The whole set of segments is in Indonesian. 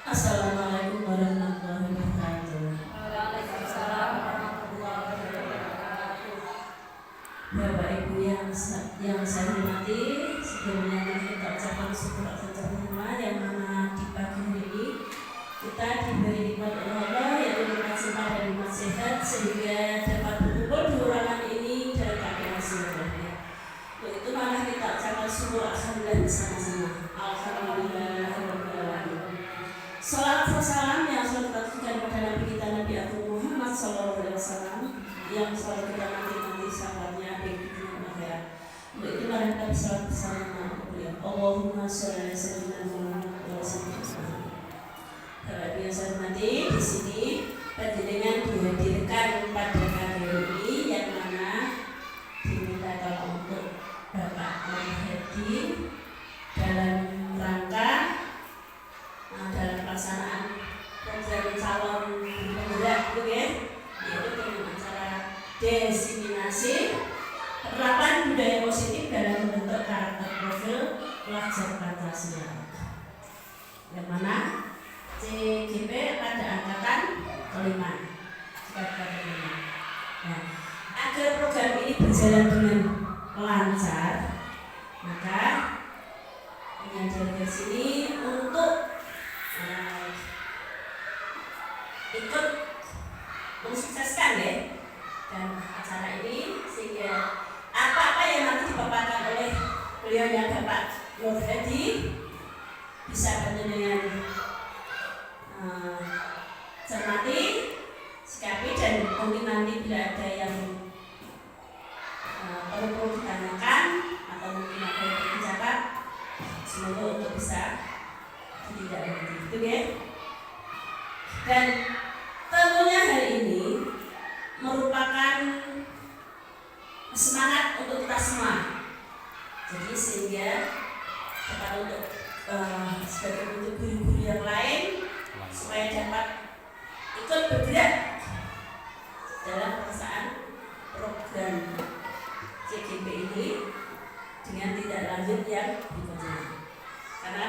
Assalamualaikum warahmatullahi wabarakatuh. Waalaikumsalam warahmatullahi wabarakatuh. Bapak Ibu yang saya hormati, sebelumnya kita ucapkan syukur atas semua yang mana di pagi hari ini kita diberi nikmat oleh Allah, yaitu nikmat sehat dan nikmat sehat, sehingga dapat berkumpul di ruangan ini dalam keadaan sehat. Untuk itu malah kita ucapkan syukur alhamdulillah bersama-sama. Alhamdulillah. Salam salam yang selalu kita tujukan kepada Nabi kita Nabi Agung Muhammad SAW yang selalu kita nanti sahabatnya ada di dunia akhirat. Untuk itu mari kita bersalat bersama beliau. Allahumma sholli ala sayyidina Muhammad wa sallam. Bapak Ibu yang saya hormati, di sini panjenengan dihadirkan pada hari ini yang mana diminta tolong untuk Bapak Mahdi dalam rangka dalam pelaksanaan program calon penggerak itu ya, yaitu dengan acara desiminasi penerapan budaya positif dalam membentuk karakter profil pelajar Pancasila, yang mana CGP pada angkatan kelima. Nah, agar program ini berjalan dengan lancar, maka penyajian sini untuk ikut mensukseskan ya dan acara ini, sehingga apa-apa yang nanti dipaparkan oleh beliau yang Bapak Nur Hadi bisa panjenengan cermati, sikapi, dan mungkin nanti bila ada yang perlu ditanyakan atau mungkin ada yang diucapkan, semoga untuk bisa ditindaklanjuti, gitu ya. Dan tentunya hari ini merupakan semangat untuk kita semua. Jadi sehingga dapat untuk sebagai bentuk guru-guru yang lain supaya dapat ikut bergerak dalam pelaksanaan program CGP ini dengan tindak lanjut yang berikutnya. Karena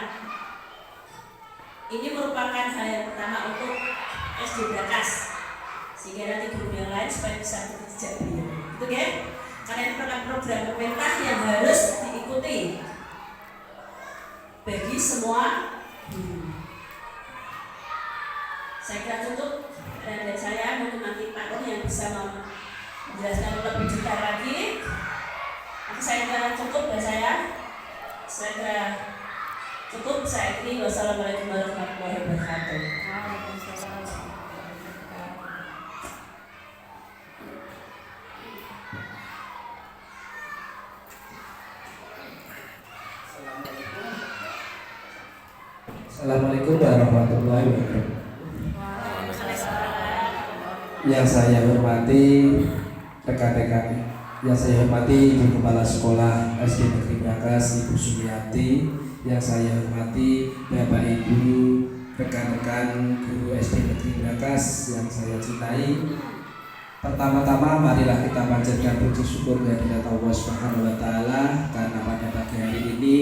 ini merupakan hal yang pertama untuk SD Brakas, sehingga nanti guru yang lain supaya bisa berjejak beliau, gitu ya. Karena ini merupakan program pemerintah yang harus diikuti bagi semua guru. Saya kira cukup dari saya, mungkin nanti Pak Nur yang bisa menjelaskan lebih detail lagi. Saya kira cukup dari saya kira cukup. Saya ini wassalamualaikum warahmatullahi wabarakatuh. Assalamualaikum warahmatullahi wabarakatuh. Yang saya hormati rekan-rekan, yang saya hormati Ibu Kepala Sekolah SD Negeri Brakas Ibu Sumiati, yang saya hormati Bapak Ibu rekan-rekan guru SD Negeri Brakas yang saya cintai. Pertama-tama marilah kita panjatkan puji syukur kehadirat Allah Subhanahu wa taala karena pada pagi hari ini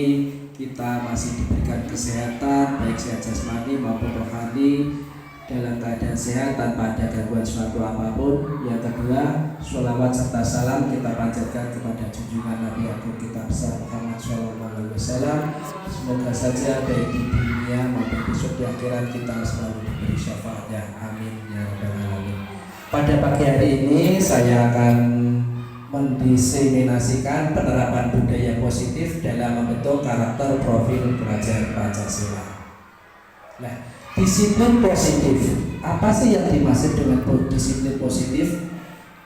kita masih diberikan kesehatan baik sehat jasmani maupun rohani dalam keadaan sehat tanpa ada gangguan suatu apapun. Yang kedua, sholawat serta salam kita panjatkan kepada junjungan Nabi Agung kita besar Muhammad SAW. Semoga saja baik di dunia maupun besok di akhirat kita selalu diberi syafaatnya. Amin ya rabbal alamin. Pada pagi hari ini saya akan mendiseminasikan penerapan budaya positif dalam membentuk karakter profil pelajar Pancasila. Nah, disiplin positif, apa sih yang dimaksud dengan disiplin positif?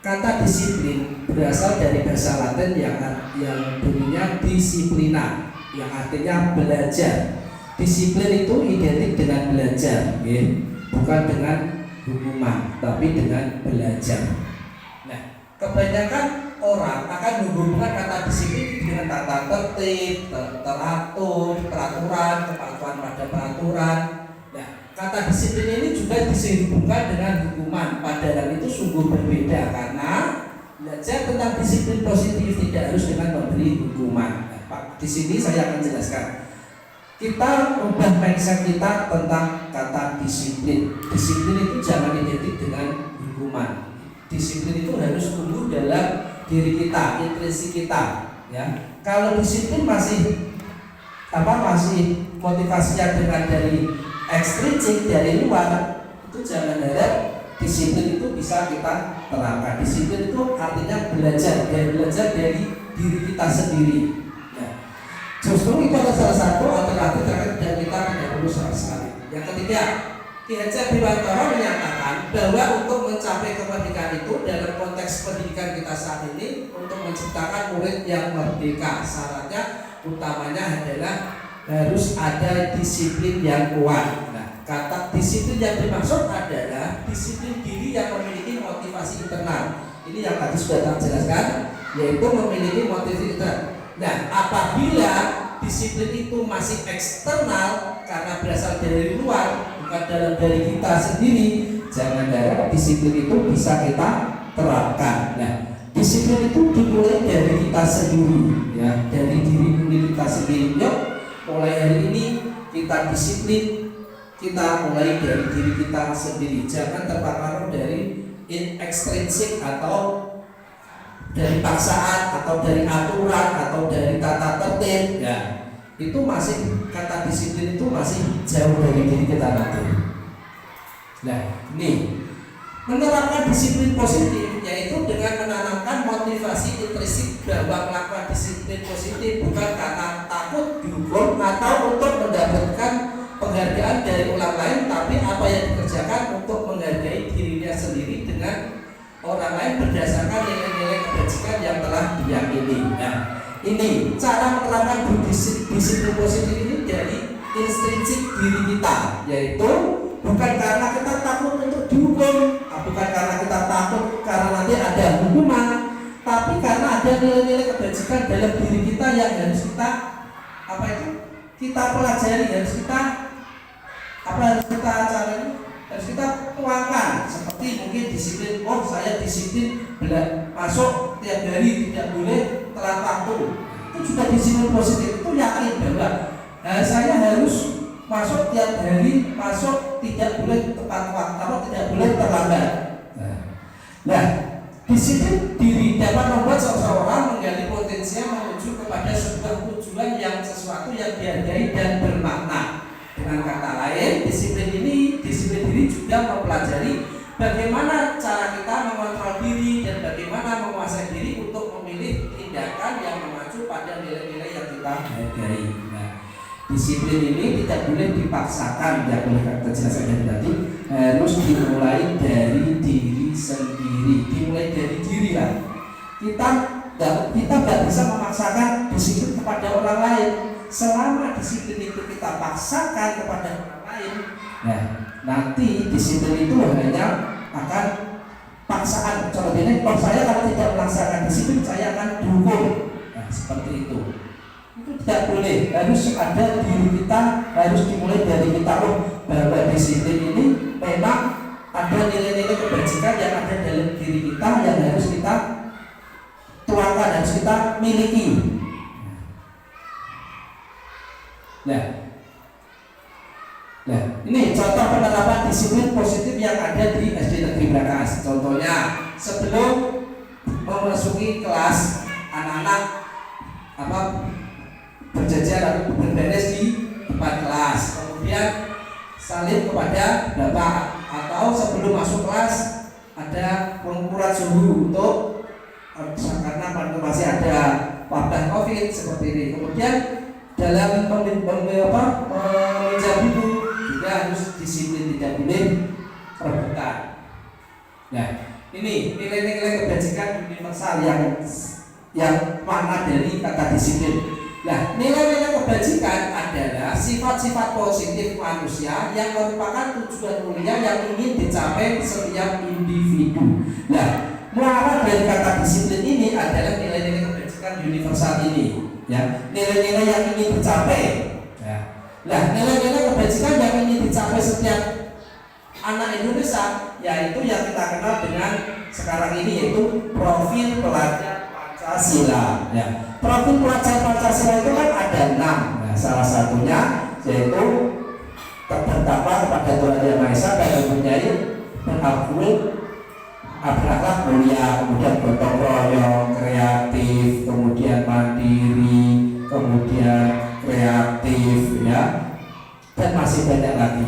Kata disiplin berasal dari bahasa Latin yang bunyinya disiplina, yang artinya belajar. Disiplin itu identik dengan belajar, ya. Bukan dengan hukuman, tapi dengan belajar. Nah, kebanyakan orang akan menghubungkan kata disiplin dengan tata tertib, teratur, peraturan, kepatuhan pada peraturan. Nah, kata disiplin ini juga disehubungkan dengan hukuman, padahal itu sungguh berbeda karena belajar tentang disiplin positif tidak harus dengan memberi hukuman. Nah, Pak, di sini saya akan jelaskan. kita ubah mindset kita tentang kata disiplin. Disiplin itu jangan identik dengan hukuman. Disiplin itu harus tumbuh dalam diri kita, intrinsik kita. Ya, kalau disiplin masih motivasinya dengan dari ekstrinsik dari luar, itu jangan harap disiplin itu bisa kita terapkan. Disiplin itu artinya belajar dari diri kita sendiri. Justru itu adalah salah satu alternatif dan kita tidak perlu sama sekali. Yang ketiga, Ki Hajar Dewantara menyatakan bahwa untuk mencapai kemerdekaan itu dalam konteks pendidikan kita saat ini untuk menciptakan murid yang merdeka, syaratnya utamanya adalah harus ada disiplin yang kuat. Nah, kata disiplin yang dimaksud adalah disiplin diri yang memiliki motivasi internal. Ini yang tadi sudah saya jelaskan, yaitu memiliki motivasi internal. Nah, apabila disiplin itu masih eksternal karena berasal dari luar, bukan dari kita sendiri, jangan harap disiplin itu bisa kita terapkan. Nah, disiplin itu dimulai dari kita sendiri, ya, dari diri kita sendiri. Yuk, mulai hari ini kita disiplin, kita mulai dari diri kita sendiri. Jangan terpengaruh dari ekstrinsik atau dari paksaan atau dari aturan atau dari tata tertib, ya, itu masih kata disiplin itu masih jauh dari diri kita nanti. Nah, ini menerapkan disiplin positif yaitu dengan menanamkan motivasi intrinsik bahwa melakukan disiplin positif bukan karena takut dihukum atau untuk mendapatkan penghargaan dari orang lain, tapi apa yang dikerjakan untuk menghargai dirinya sendiri dengan orang lain berdasarkan nilai-nilai kebajikan yang telah diyakini. Nah, ini cara menerapkan disiplin positif ini dari intrinsik diri kita, yaitu bukan karena kita takut untuk dihukum, bukan karena kita takut karena nanti ada hukuman, tapi karena ada nilai-nilai kebajikan dalam diri kita yang harus kita kita pelajari, harus kita harus kita tuangkan. Seperti mungkin disiplin, saya disiplin masuk tiap hari tidak boleh telat waktu, itu juga disiplin positif. Itu yakin bahwa saya harus masuk tiap hari, masuk tidak boleh tepat waktu atau tidak boleh terlambat. Nah, disiplin diri dapat membuat seseorang menggali potensinya menuju kepada sebuah tujuan yang sesuatu yang dihargai dan bermakna. Dengan kata lain, disiplin diri juga mempelajari bagaimana cara kita mengontrol diri dan bagaimana menguasai diri untuk memilih tindakan yang mengacu pada nilai-nilai yang kita hargai. Nah, disiplin ini tidak boleh dipaksakan, ya, boleh kata jelaskan tadi, harus dimulai dari diri sendiri, dimulai dari diri lah. Kita nggak bisa memaksakan disiplin kepada orang lain. Selama disiplin itu kita paksakan kepada orang lain, nah, nanti disiplin itu hanya akan paksaan. Contohnya, kalau saya kalau tidak melaksanakan disiplin, saya akan dihukum. Nah, seperti itu. Itu tidak boleh. Harus ada diri kita, harus dimulai dari kita. Bahwa disiplin ini memang ada nilai-nilai kebajikan yang ada dalam diri kita yang harus kita tuangkan, harus kita miliki. Nah, ini contoh penerapan disiplin positif yang ada di SD Negeri Brakas. Contohnya, sebelum memasuki kelas, anak-anak berjajar atau berberes di depan kelas. Kemudian salim kepada bapak, atau sebelum masuk kelas ada pengukuran suhu untuk karena masih ada wabah COVID seperti ini. Kemudian dalam meminjam buku juga harus disiplin, tidak boleh rebutan. Nah, ini nilai-nilai kebajikan universal yang makna dari kata disiplin. Nah, nilai-nilai kebajikan adalah sifat-sifat positif manusia yang merupakan tujuan mulia yang ingin dicapai setiap individu. Nah, muara dari kata disiplin ini adalah nilai-nilai kebajikan universal ini. Ya, nilai-nilai yang ingin dicapai. Ya. Nah, nilai-nilai kebajikan yang ingin dicapai setiap anak Indonesia, yaitu yang kita kenal dengan sekarang ini, yaitu profil pelajar Pancasila. Ya. Profil pelajar Pancasila itu kan ada 6. Nah, salah satunya yaitu bertakwa kepada Tuhan Yang Maha Esa dan mempunyai berakhlak mulia, kemudian gotong royong, kreatif, kemudian mandiri, kemudian kreatif, ya, dan masih banyak lagi.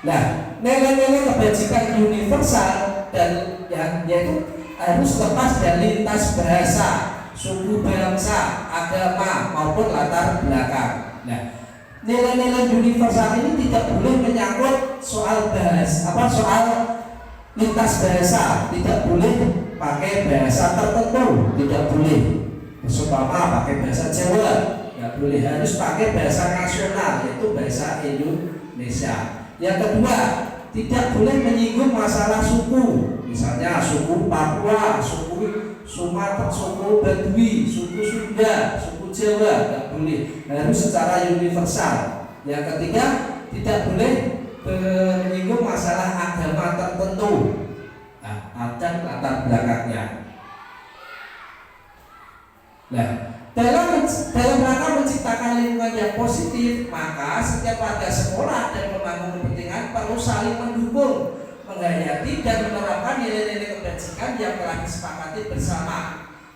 Nah, nilai-nilai kebajikan universal dan yang yaitu harus lepas dari lintas bahasa, suku bangsa, agama maupun latar belakang. Nah, nilai-nilai universal ini tidak boleh menyangkut soal soal lintas bahasa, tidak boleh pakai bahasa tertentu, tidak boleh. Seumpama pakai bahasa Jawa, nggak boleh, harus pakai bahasa nasional, yaitu bahasa Indonesia. Yang kedua, tidak boleh menyinggung masalah suku, misalnya suku Papua, suku Sumatera, suku Badui, suku Sunda, suku Jawa, nggak boleh, harus secara universal. Yang ketiga, tidak boleh menyinggung masalah agama tertentu, dan latar belakangnya. Nah, dalam rangka menciptakan lingkungan yang positif, maka setiap warga sekolah dan pemangku kepentingan perlu saling mendukung, menghayati dan menerapkan nilai-nilai kebajikan yang telah disepakati bersama.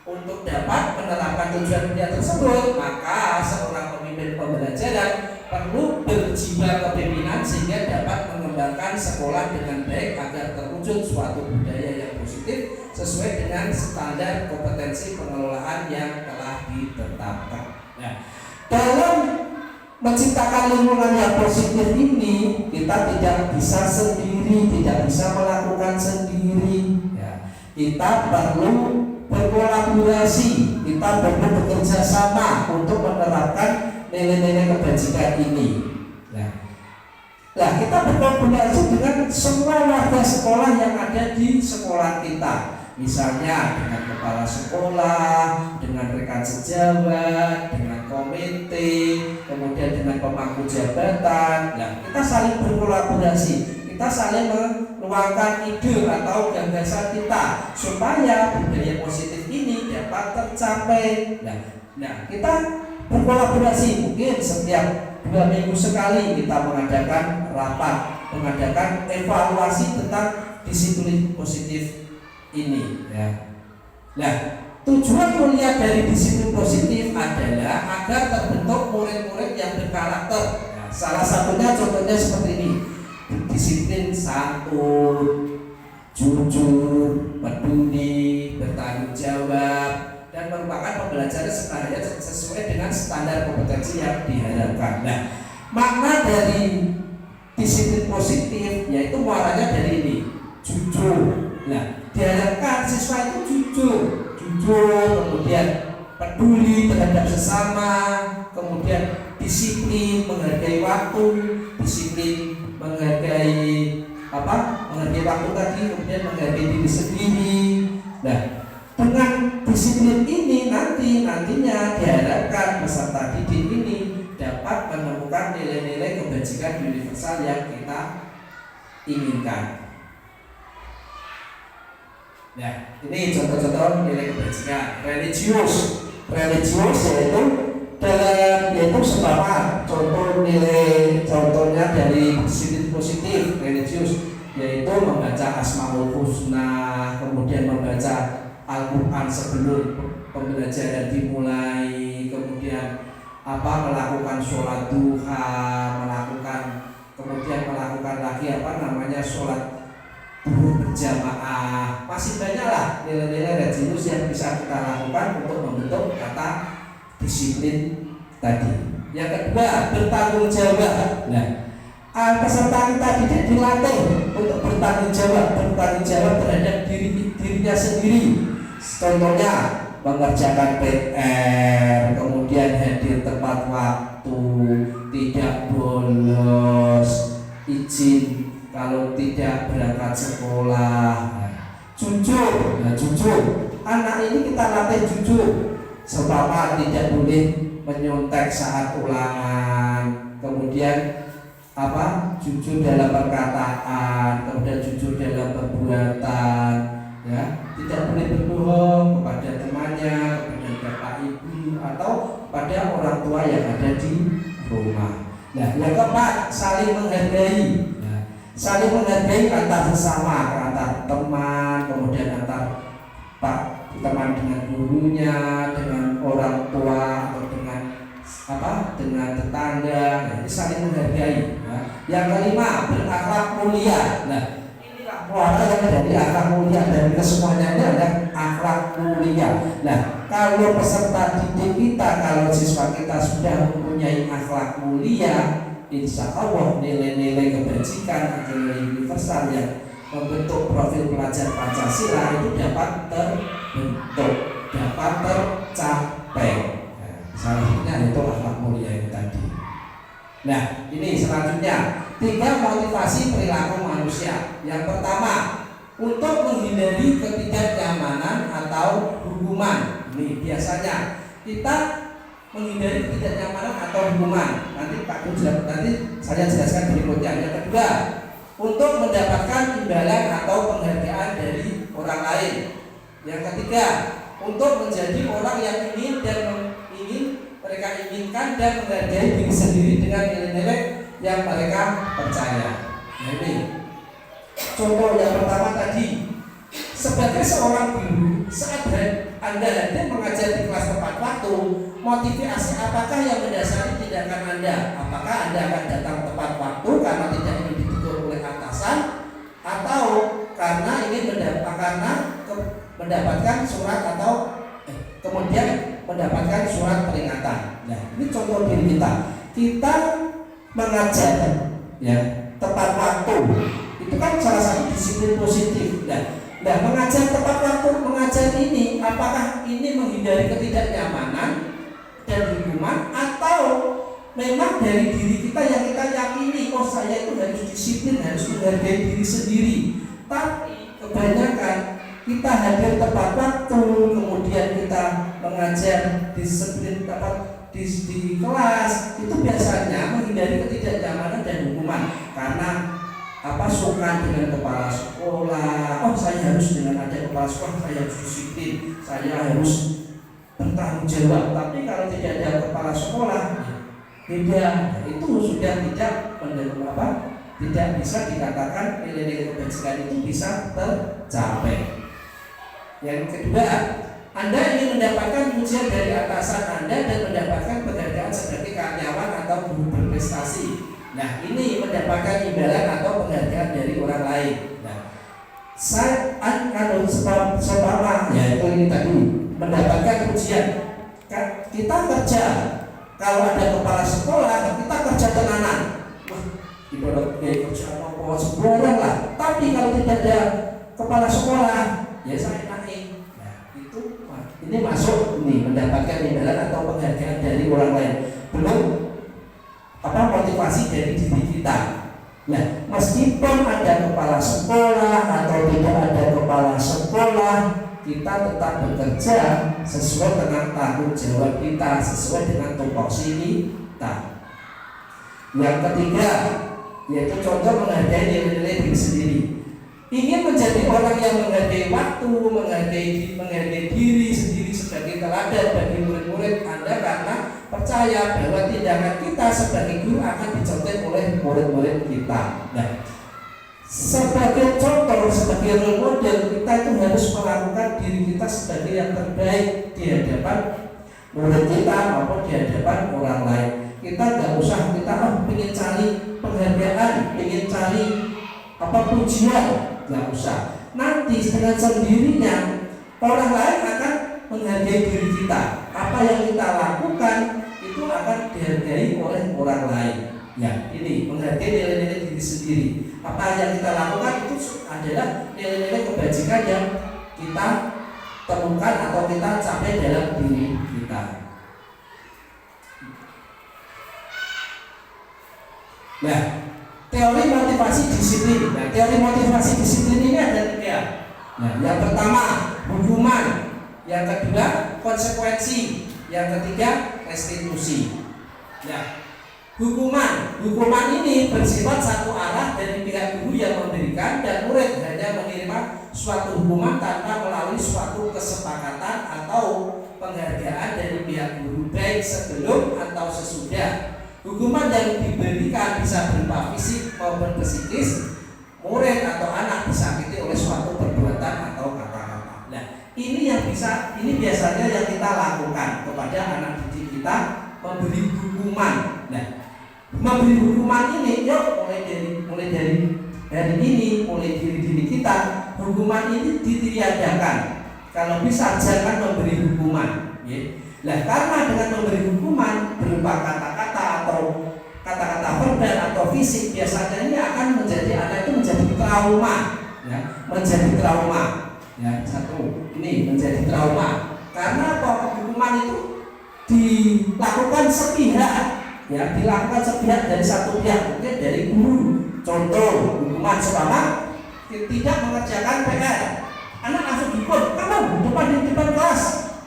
Untuk dapat menerapkan tujuan mulia tersebut, maka seorang pemimpin pembelajaran perlu berjiwa kepemimpinan sehingga dapat mengembangkan sekolah dengan baik agar terwujud suatu budaya yang positif sesuai dengan standar kompetensi pengelolaan yang telah ditetapkan. Nah, dalam menciptakan lingkungan yang positif ini, kita tidak bisa sendiri, tidak bisa melakukan sendiri. Ya, kita perlu berkolaborasi, kita perlu bekerja sama untuk menerapkan nilai-nilai kebajikan ini. Nah, kita berkolaborasi dengan semua warga sekolah yang ada di sekolah kita. Misalnya dengan kepala sekolah, dengan rekan sejawat, dengan komite, kemudian dengan pemangku jabatan. Nah, kita saling berkolaborasi, kita saling meluangkan ide atau gagasan kita supaya budaya positif ini dapat tercapai. Nah, kita berkolaborasi, mungkin setiap 2 minggu sekali kita mengadakan rapat, mengadakan evaluasi tentang disiplin positif ini, ya. Nah, tujuan mulia dari disiplin positif adalah agar terbentuk murid-murid yang berkarakter. Nah, salah satunya contohnya seperti ini: disiplin, santun, jujur, peduli, bertanggung jawab, dan merupakan pembelajaran sesuai dengan standar kompetensi yang diharapkan. Nah, makna dari disiplin positif yaitu muaranya dari ini, jujur. Nah, diharapkan siswa itu jujur, kemudian peduli terhadap sesama, kemudian disiplin, menghargai waktu, disiplin menghargai waktu tadi, kemudian menghargai diri sendiri. Nah, dengan disiplin ini nantinya diharapkan peserta didik ini dapat menemukan nilai-nilai kebajikan universal yang kita inginkan. Nah, ini contoh-contoh nilai kebajikan. Religius yaitu seumpama contohnya dari disiplin positif religius, yaitu membaca Asmaul Husna, kemudian membaca Al-Quran sebelum pembelajaran dimulai, kemudian melakukan sholat duha, kemudian melakukan lagi sholat duhur berjamaah. Masih banyaklah nilai-nilai religius yang bisa kita lakukan untuk membentuk kata disiplin tadi. Yang kedua, bertanggung jawab. Nah, peserta kita didik dilatih untuk bertanggung jawab terhadap dirinya sendiri. Contohnya mengerjakan PR, kemudian hadir tepat waktu, tidak bolos, izin kalau tidak berangkat sekolah, jujur. Anak ini kita latih jujur, seumpama tidak boleh menyontek saat ulangan, kemudian jujur dalam perkataan, kemudian jujur dalam perbuatan, ya, tidak boleh berbohong kepada temannya, kepada bapak ibu atau pada orang tua yang ada di rumah. Nah, yang keempat, saling menghargai. Nah, saling menghargai antar sesama, antar teman, kemudian antar teman dengan gurunya, dengan orang tua, atau dengan tetangga. Nah, ini saling menghargai. Nah, yang kelima, berakhlak mulia. Nah, inilah muara yang dari akhlak mulia, dan kesemuanya ini ada akhlak mulia. Nah, kalau peserta didik kita, kalau siswa kita sudah mempunyai akhlak mulia, insya Allah nilai-nilai kebajikan, nilai universal yang membentuk profil pelajar Pancasila itu dapat terbentuk, dapat tercapai. Nah, salah satunya itu akhlak mulia itu tadi. Nah, ini selanjutnya 3 motivasi perilaku manusia. Yang pertama, untuk menghindari ketidaknyamanan atau hukuman. Ini biasanya kita menghindari ketidaknyamanan atau hukuman. Nanti saya jelaskan berikutnya. Yang kedua, untuk mendapatkan imbalan atau penghargaan dari orang lain. Yang ketiga, untuk menjadi orang yang mereka inginkan dan menghargai diri sendiri dengan nilai-nilai yang mereka percaya. Nah, ini contoh yang pertama tadi, sebagai seorang guru, saat Anda hadir mengajar di kelas tepat waktu, motivasi apakah yang mendasari tindakan Anda? Apakah Anda akan datang tepat waktu karena tidak ingin ditutur oleh atasan, atau karena ingin mendapatkan surat atau kemudian mendapatkan surat peringatan? Nah, ini contoh diri kita mengajar ya tepat waktu, itu kan salah satu disiplin positif. Nah, mengajar tepat waktu, mengajar ini apakah ini menghindari ketidaknyamanan dan hukuman, atau memang dari diri kita yang kita yakini, oh saya itu harus disiplin, harus menghargai diri sendiri. Tapi kebanyakan kita hadir tepat waktu, kemudian kita mengajar disiplin tepat di kelas, itu biasanya menghindari ketidaknyamanan dan hukuman karena suka dengan kepala sekolah. Oh, saya harus dengan ada kepala sekolah, saya harus disiplin, saya harus bertanggung jawab. Tapi kalau tidak ada kepala sekolah, beda. Itu sudah tidak bisa dikatakan nilai-nilai kebajikan itu bisa tercapai. Yang kedua, Anda ingin mendapatkan pujian dari atasan Anda dan mendapatkan penghargaan sebagai karyawan atau guru berprestasi. Nah, ini mendapatkan imbalan atau penghargaan dari orang lain. Nah, seumpama yaitu ini tadi mendapatkan pujian. Kita kerja, kalau ada kepala sekolah, kita kerja tenanan. Wah, ibarat kerja apa sebulan lah. Tapi kalau tidak ada kepala sekolah, ya saya naik. Nah, ini masuk ini mendapatkan imbalan atau penghargaan dari orang lain. Belum motivasi dari diri kita. Nah, meskipun ada kepala sekolah atau tidak ada kepala sekolah, kita tetap bekerja sesuai dengan tanggung jawab kita, sesuai dengan tupoksi kita. Yang ketiga, yaitu contoh menghargai nilai-nilai diri sendiri. Ingin menjadi orang yang menghargai waktu, menghargai diri sendiri sebagai teladan bagi murid-murid Anda, karena percaya bahwa tindakan kita sebagai guru akan dicontoh oleh murid-murid kita. Nah, sebagai contoh, sebagai role model, kita itu harus melakukan diri kita sebagai yang terbaik di hadapan murid kita maupun di hadapan orang lain. Kita nggak usah ingin cari penghargaan, ingin cari pujian, nggak usah. Nanti dengan sendirinya orang lain akan menghargai diri kita. Apa yang kita lakukan itu akan dihargai oleh orang lain. Ya, ini menghargai nilai-nilai diri sendiri. Apa yang kita lakukan itu adalah nilai-nilai kebajikan yang kita temukan atau kita capai dalam diri kita. Nah, teori motivasi disiplin. Nah, teori motivasi disiplin ini ada 3. Nah, yang pertama hukuman, yang kedua konsekuensi, yang ketiga restitusi. Nah, hukuman ini bersifat satu arah dari pihak guru yang memberikan, dan murid hanya menerima suatu hukuman tanpa melalui suatu kesepakatan atau penghargaan dari pihak guru, baik sebelum atau sesudah. Hukuman yang diberikan bisa berupa fisik maupun psikis. Murid atau anak disakiti oleh suatu perbuatan atau kata-kata. Nah, ini biasanya yang kita lakukan kepada anak didik kita, memberi hukuman. Nah, memberi hukuman ini, yuk mulai dari diri kita, hukuman ini ditiadakan. Kalau bisa jangan memberi hukuman. Ya. Nah, karena dengan memberi hukuman berupa kata-kata atau kata-kata verbal atau fisik, biasanya ini akan menjadi anak itu menjadi trauma, ya, menjadi trauma. Karena apa? Hukuman itu dilakukan sepihak, dari satu pihak, mungkin dari guru. Contoh hukuman seumpama tidak mengerjakan PR, anak langsung dihukum, kamu di depan kelas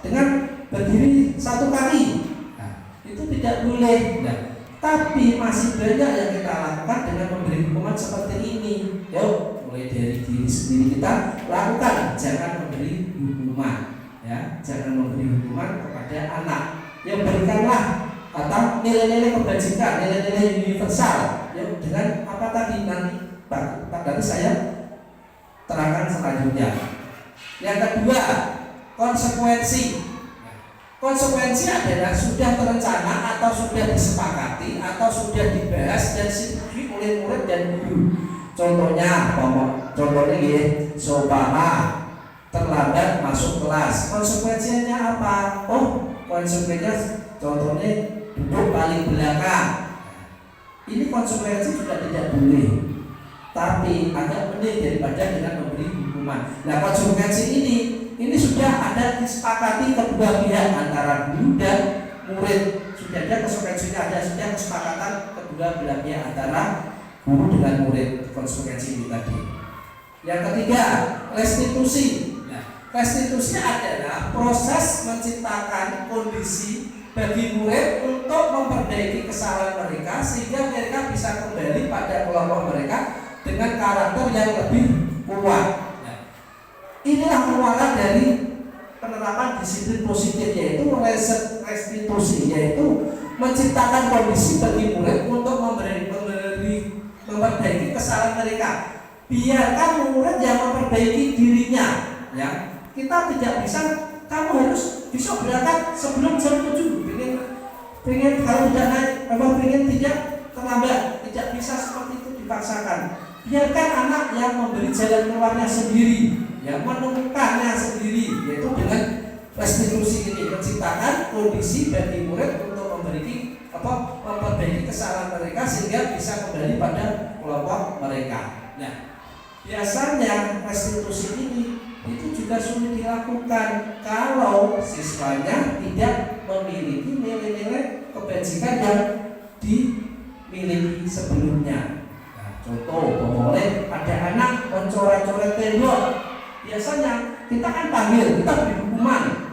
dengan berdiri 1 kali. Nah, itu tidak boleh. Nah, tapi masih banyak yang kita lakukan dengan memberi hukuman seperti ini. Yuk, mulai dari diri sendiri kita lakukan, jangan memberi hukuman, ya, jangan memberi hukuman kepada anak. Yang berikanlah atau nilai-nilai kebajikan, nilai-nilai universal. Yuk, dengan apa tadi nanti saya terangkan selanjutnya. Yang kedua, konsekuensi. Konsekuensi adalah sudah terencana atau sudah disepakati atau sudah dibahas dan disetujui oleh murid dan guru. Contohnya ya, seumpama terlambat masuk kelas, konsekuensinya apa? Oh, konsekuensinya contohnya duduk paling belakang. Ini konsekuensi juga tidak boleh, tapi agak mending daripada dengan memberi hukuman. Nah, konsekuensi ini sudah ada disepakati kedua pihak antara guru dan murid. Sudah ada konsekuensinya, sudah kesepakatan kedua belah pihak antara guru dengan murid. Konsekuensi ini tadi. Yang ketiga, restitusi. Nah, restitusi adalah proses menciptakan kondisi bagi murid untuk memperbaiki kesalahan mereka sehingga mereka bisa kembali pada kelompok mereka dengan karakter yang lebih kuat. Inilah muara dari penerapan disiplin positif, yaitu restitusi, yaitu menciptakan kondisi bagi murid untuk memperbaiki kesalahan mereka. Biarkan murid yang memperbaiki dirinya, ya. Kita tidak bisa, kamu harus besok berangkat sebelum jam 7. Pengen kalau tidak naik, pengen tidak terlambat, tidak bisa seperti itu dipaksakan. Biarkan anak yang memberi jalan keluarnya sendiri, yang menemukannya sendiri, yaitu dengan restitusi ini, menciptakan kondisi bagi murid untuk memperbaiki kesalahan mereka sehingga bisa kembali pada kelompok mereka. Nah, biasanya restitusi ini itu juga sulit dilakukan kalau siswanya tidak memiliki nilai-nilai kebajikan yang dimiliki sebelumnya. Contoh, boleh ada anak mencoret-coret tembok. Biasanya kita kan panggil, kita beri hukuman.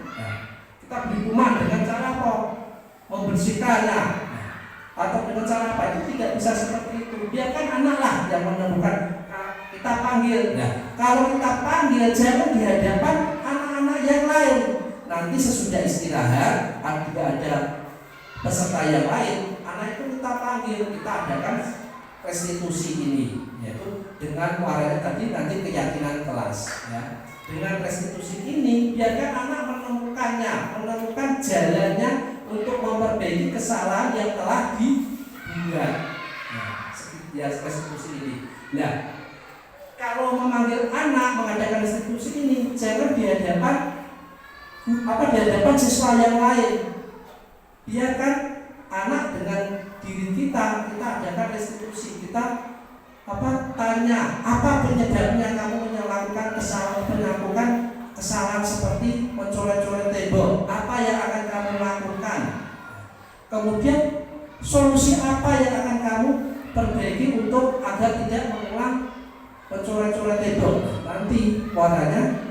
Kita beri hukuman dengan cara apa? Membersihkannya. Atau dengan cara apa? Itu tidak bisa seperti itu. Biarkan anak lah yang menemukan. Kita panggil. Nah, kalau kita panggil jangan di hadapan anak-anak yang lain. Nanti sesudah istirahat, juga ada peserta yang lain. Anak itu kita panggil, kita adakan restitusi ini, yaitu dengan muaranya tadi nanti keyakinan kelas, ya. Dengan restitusi ini biarkan anak menemukan jalannya untuk memperbaiki kesalahan yang telah dibuat. Nah, ya restitusi ini. Nah, kalau memanggil anak mengadakan restitusi ini jangan di hadapan siswa yang lain. Biarkan anak dengan diri kita adakan restitusi, kita tanya apa penyebabnya kamu melakukan kesalahan seperti mencoret-coret tembok, apa yang akan kamu lakukan, kemudian solusi apa yang akan kamu perbaiki untuk agar tidak mengulang mencoret-coret tembok. Nanti warnanya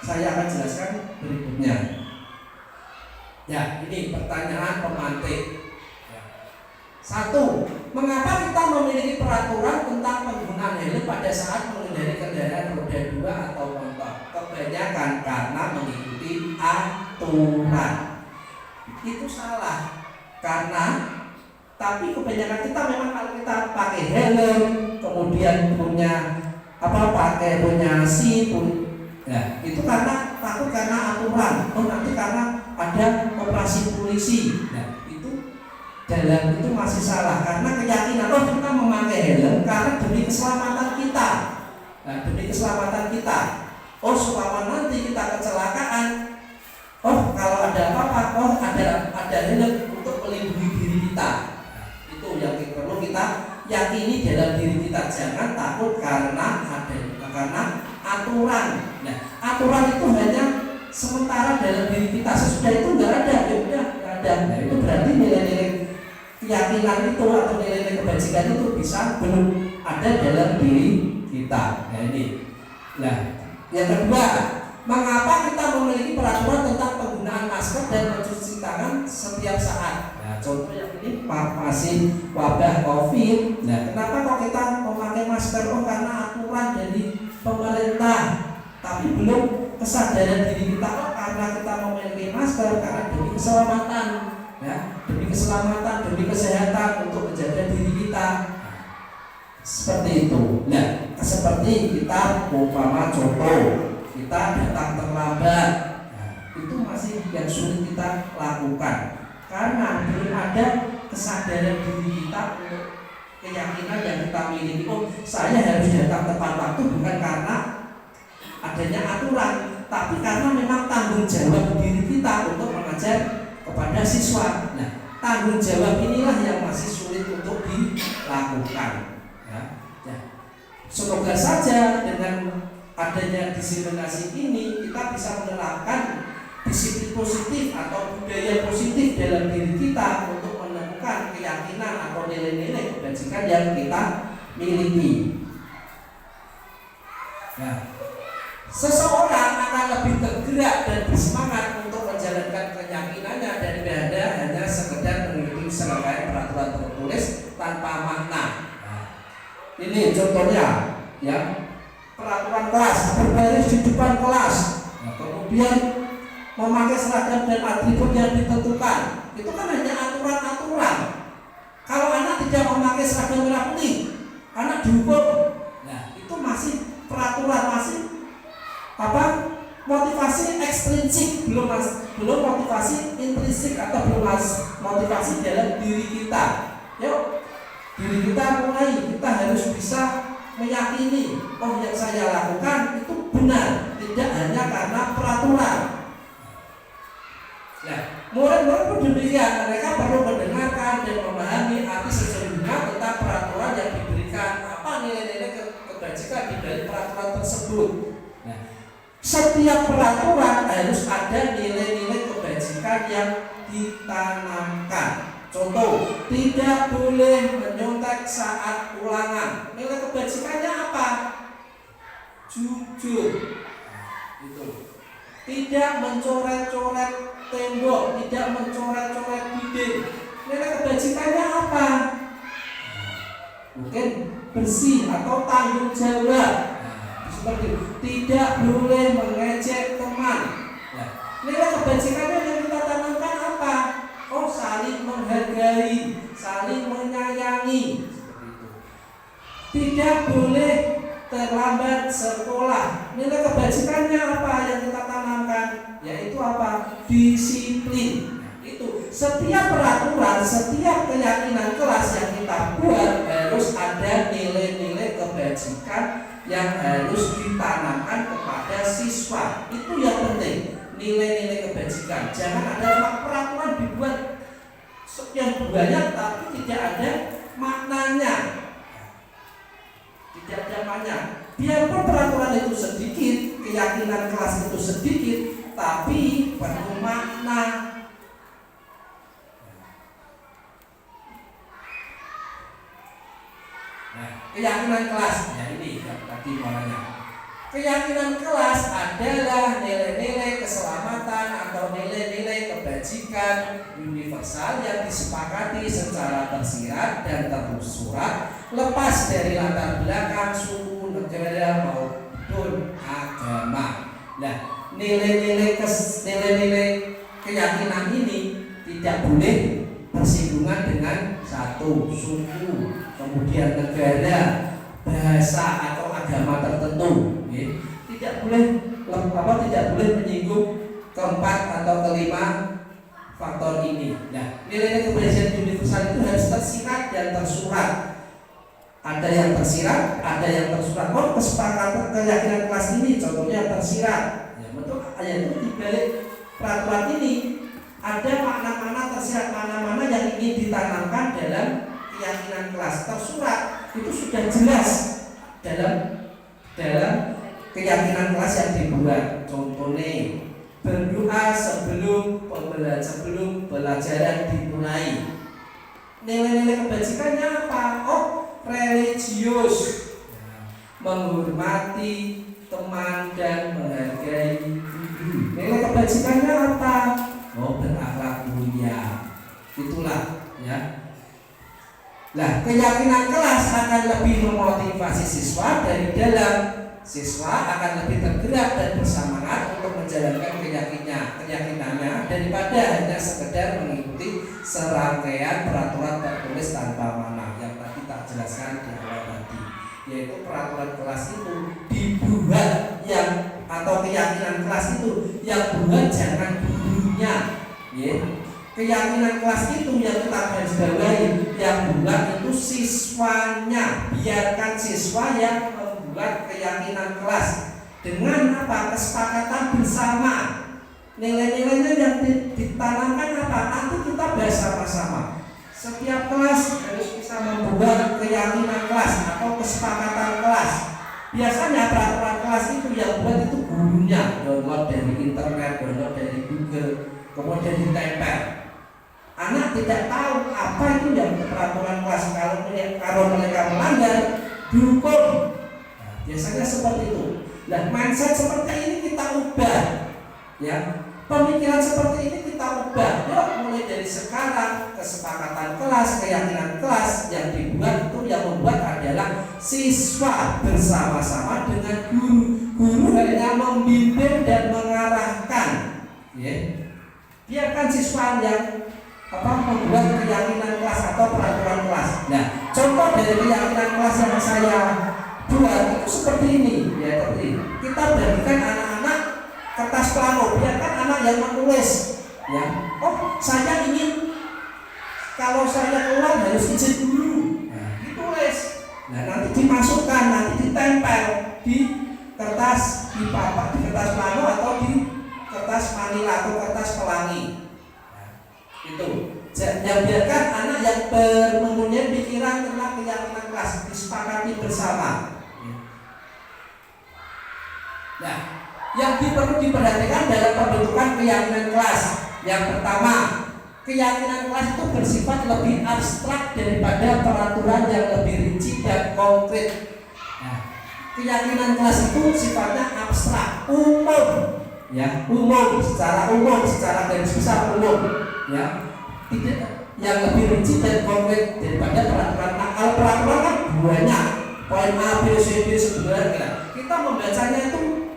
saya akan jelaskan berikutnya. Ya, ini pertanyaan pemantik. Satu, mengapa kita memiliki peraturan tentang penggunaan helm pada saat mengendarai kendaraan roda 2 atau motor? Kebanyakan karena mengikuti aturan. Itu salah, karena Tapi kebanyakan kita memang kalau kita pakai helm, kemudian punya punya SIM, ya itu karena takut karena aturan, nanti karena ada operasi polisi. Nah, itu dalam itu masih salah karena keyakinan kita memakai helm karena demi keselamatan kita. Nah, demi keselamatan kita. Supaya nanti kita kecelakaan. Kalau ada apa-apa, ada helm untuk melindungi diri kita. Itu yang perlu kita yakini dalam diri kita. Jangan takut karena aturan. Nah, aturan itu hanya sementara dalam diri kita. Sesudah itu nggak ada. Nah, itu berarti nilai-nilai keyakinan itu atau nilai-nilai kebajikan itu belum ada dalam diri kita. Nah, ini. Nah, yang kedua, mengapa kita memiliki peraturan tentang penggunaan masker dan mencuci tangan setiap saat? Nah, contoh yang ini masih wabah COVID. Nah, kenapa kok kita memakai masker? Karena aturan dari pemerintah. Tapi belum kesadaran diri kita. Karena kita memiliki masker karena demi keselamatan, ya, demi keselamatan, demi kesehatan untuk menjaga diri kita. Seperti itu. Nah, seperti kita umpama contoh kita datang terlambat, itu masih yang sulit kita lakukan karena belum ada kesadaran diri kita untuk keyakinan yang kita miliki. Saya harus datang tepat waktu bukan karena adanya aturan, tapi karena memang tanggung jawab diri kita untuk mengajar kepada siswa. Nah, tanggung jawab inilah yang masih sulit untuk dilakukan. Semoga saja dengan adanya diseminasi ini kita bisa menerapkan disiplin positif atau budaya positif dalam diri kita untuk menemukan keyakinan atau nilai-nilai kebajikan yang kita miliki. Nah, seseorang akan lebih tergerak dan bersemangat untuk menjalankan keyakinannya daripada hanya sekedar mengikuti serangkaian peraturan tertulis tanpa makna. Ini contohnya, ya, peraturan kelas berbaris di depan kelas. Nah, kemudian memakai seragam dan atribut yang ditentukan. Itu kan hanya aturan-aturan. Kalau anak tidak memakai seragam merah putih, anak dihukum. Nah, itu masih peraturan, masih motivasi ekstrinsik, belum motivasi intrinsik atau belum motivasi dalam diri kita. Yuk, diri kita mulai, kita harus bisa meyakini yang saya lakukan itu benar, tidak hanya karena peraturan. Nah, murid-murid pun demikian, mereka perlu mendengarkan dan memahami arti sesungguhnya tentang peraturan yang diberikan, apa nilai-nilai kebajikan di dari peraturan tersebut. Nah, setiap peraturan harus ada nilai-nilai kebajikan yang ditanamkan. Contoh, tidak boleh menyontek saat ulangan. Nilai kebajikannya apa? Jujur. Itu. Tidak mencoret-coret tembok, tidak mencoret-coret dinding. Nilai kebajikannya apa? Mungkin bersih atau tanggung jawab. Seperti itu. Tidak boleh mengejek teman. Nilai kebajikannya yang kita tanamkan apa? Saling menghargai, saling menyayangi. Seperti itu. Tidak boleh terlambat sekolah. Nilai kebajikannya apa yang kita tanamkan? Yaitu apa? Disiplin. Itu setiap peraturan, setiap keyakinan kelas yang kita buat harus ada nilai-nilai kebajikan yang harus ditanamkan kepada siswa. Itu yang penting. Nilai-nilai kebajikan. Jangan ada peraturan dibuat yang banyak tapi tidak ada maknanya. Tidak ada maknanya. Biarpun peraturan itu sedikit, keyakinan kelas itu sedikit, tapi penuh makna. Nah, keyakinan kelas, ya ini yang tadi maknanya. Keyakinan kelas adalah nilai-nilai keselamatan atau nilai-nilai kebajikan universal yang disepakati secara tersirat dan tersurat, lepas dari latar belakang suku, negara maupun agama. Nah, nilai-nilai keyakinan ini tidak boleh bersinggungan dengan satu suku, kemudian negara, bahasa atau agama tertentu. Tidak boleh tidak boleh menyinggung keempat atau kelima faktor ini. Nah, nilai keberhasilan universal itu harus tersirat dan tersurat. Ada yang tersirat, ada yang tersurat. Oh, kesepakatan keyakinan kelas ini contohnya tersirat. Ya, betul. Ayat itu dibalik peraturan ini ada makna-makna tersirat, mana-mana yang ingin ditanamkan dalam keyakinan kelas. Tersurat itu sudah jelas dalam keyakinan kelas yang dibuat. Contohnya berdoa sebelum pelajaran dimulai. Nilai-nilai kebajikannya apa? Oh, religius, menghormati teman dan menghargai guru. Nilai kebajikannya apa? Oh, berakhlak mulia. Itulah ya. Nah, keyakinan kelas akan lebih memotivasi siswa dari dalam. Siswa akan lebih tergerak dan bersemangat untuk menjalankan keyakinannya daripada hanya sekedar mengikuti serangkaian peraturan tertulis tanpa makna yang tadi tak jelaskan di awal tadi. Yaitu peraturan kelas itu dibuat atau keyakinan kelas itu yang buat jangan gurunya. Keyakinan kelas itu yang kita garis bawahi, yang buat itu siswanya. Biarkan siswa yang membuat keyakinan kelas dengan apa? Kesepakatan bersama. Nilai-nilainya yang ditanamkan apa? Nanti kita bahas sama-sama. Setiap kelas harus bisa membuat keyakinan kelas atau kesepakatan kelas. Biasanya peraturan kelas itu yang buat itu gurunya, download dari internet, download dari Google, kemudian ditempel. Anak tidak tahu apa itu yang peraturan kelas. Kalau mereka melanggar, dihukum. Biasanya seperti itu. Nah, mindset seperti ini kita ubah, ya. Pemikiran seperti ini kita ubah. Yuk, mulai dari sekarang kesepakatan kelas, keyakinan kelas yang dibuat itu yang membuat adalah siswa bersama-sama dengan guru. Guru hanya membimbing dan mengarahkan. Biarkan siswa yang membuat keyakinan kelas atau peraturan kelas. Nah, contoh dari keyakinan kelas yang saya buat itu seperti ini, ya. Kita berikan anak-anak kertas plano, biarkan anak yang menulis, ya. Oh, saya ingin kalau saya keluar harus izin dulu. Nah, ditulis. Nah, nanti dimasukkan, nanti ditempel di kertas, di kertas plano atau di kertas manila atau kertas pelangi. Itu. Yang biarkan anak yang mempunyai pikiran tentang keyakinan kelas disepakati bersama. Nah, yang perlu diperhatikan dalam pembentukan keyakinan kelas. Yang pertama, keyakinan kelas itu bersifat lebih abstrak daripada peraturan yang lebih rinci dan konkret. Nah, keyakinan kelas itu sifatnya abstrak, umum, ya, secara garis besar umum, ya. Tidak yang lebih rinci dan konkret daripada peraturan. Nah, kalau peraturan kan banyak, poin A, B, C, D sebenarnya kita membacanya itu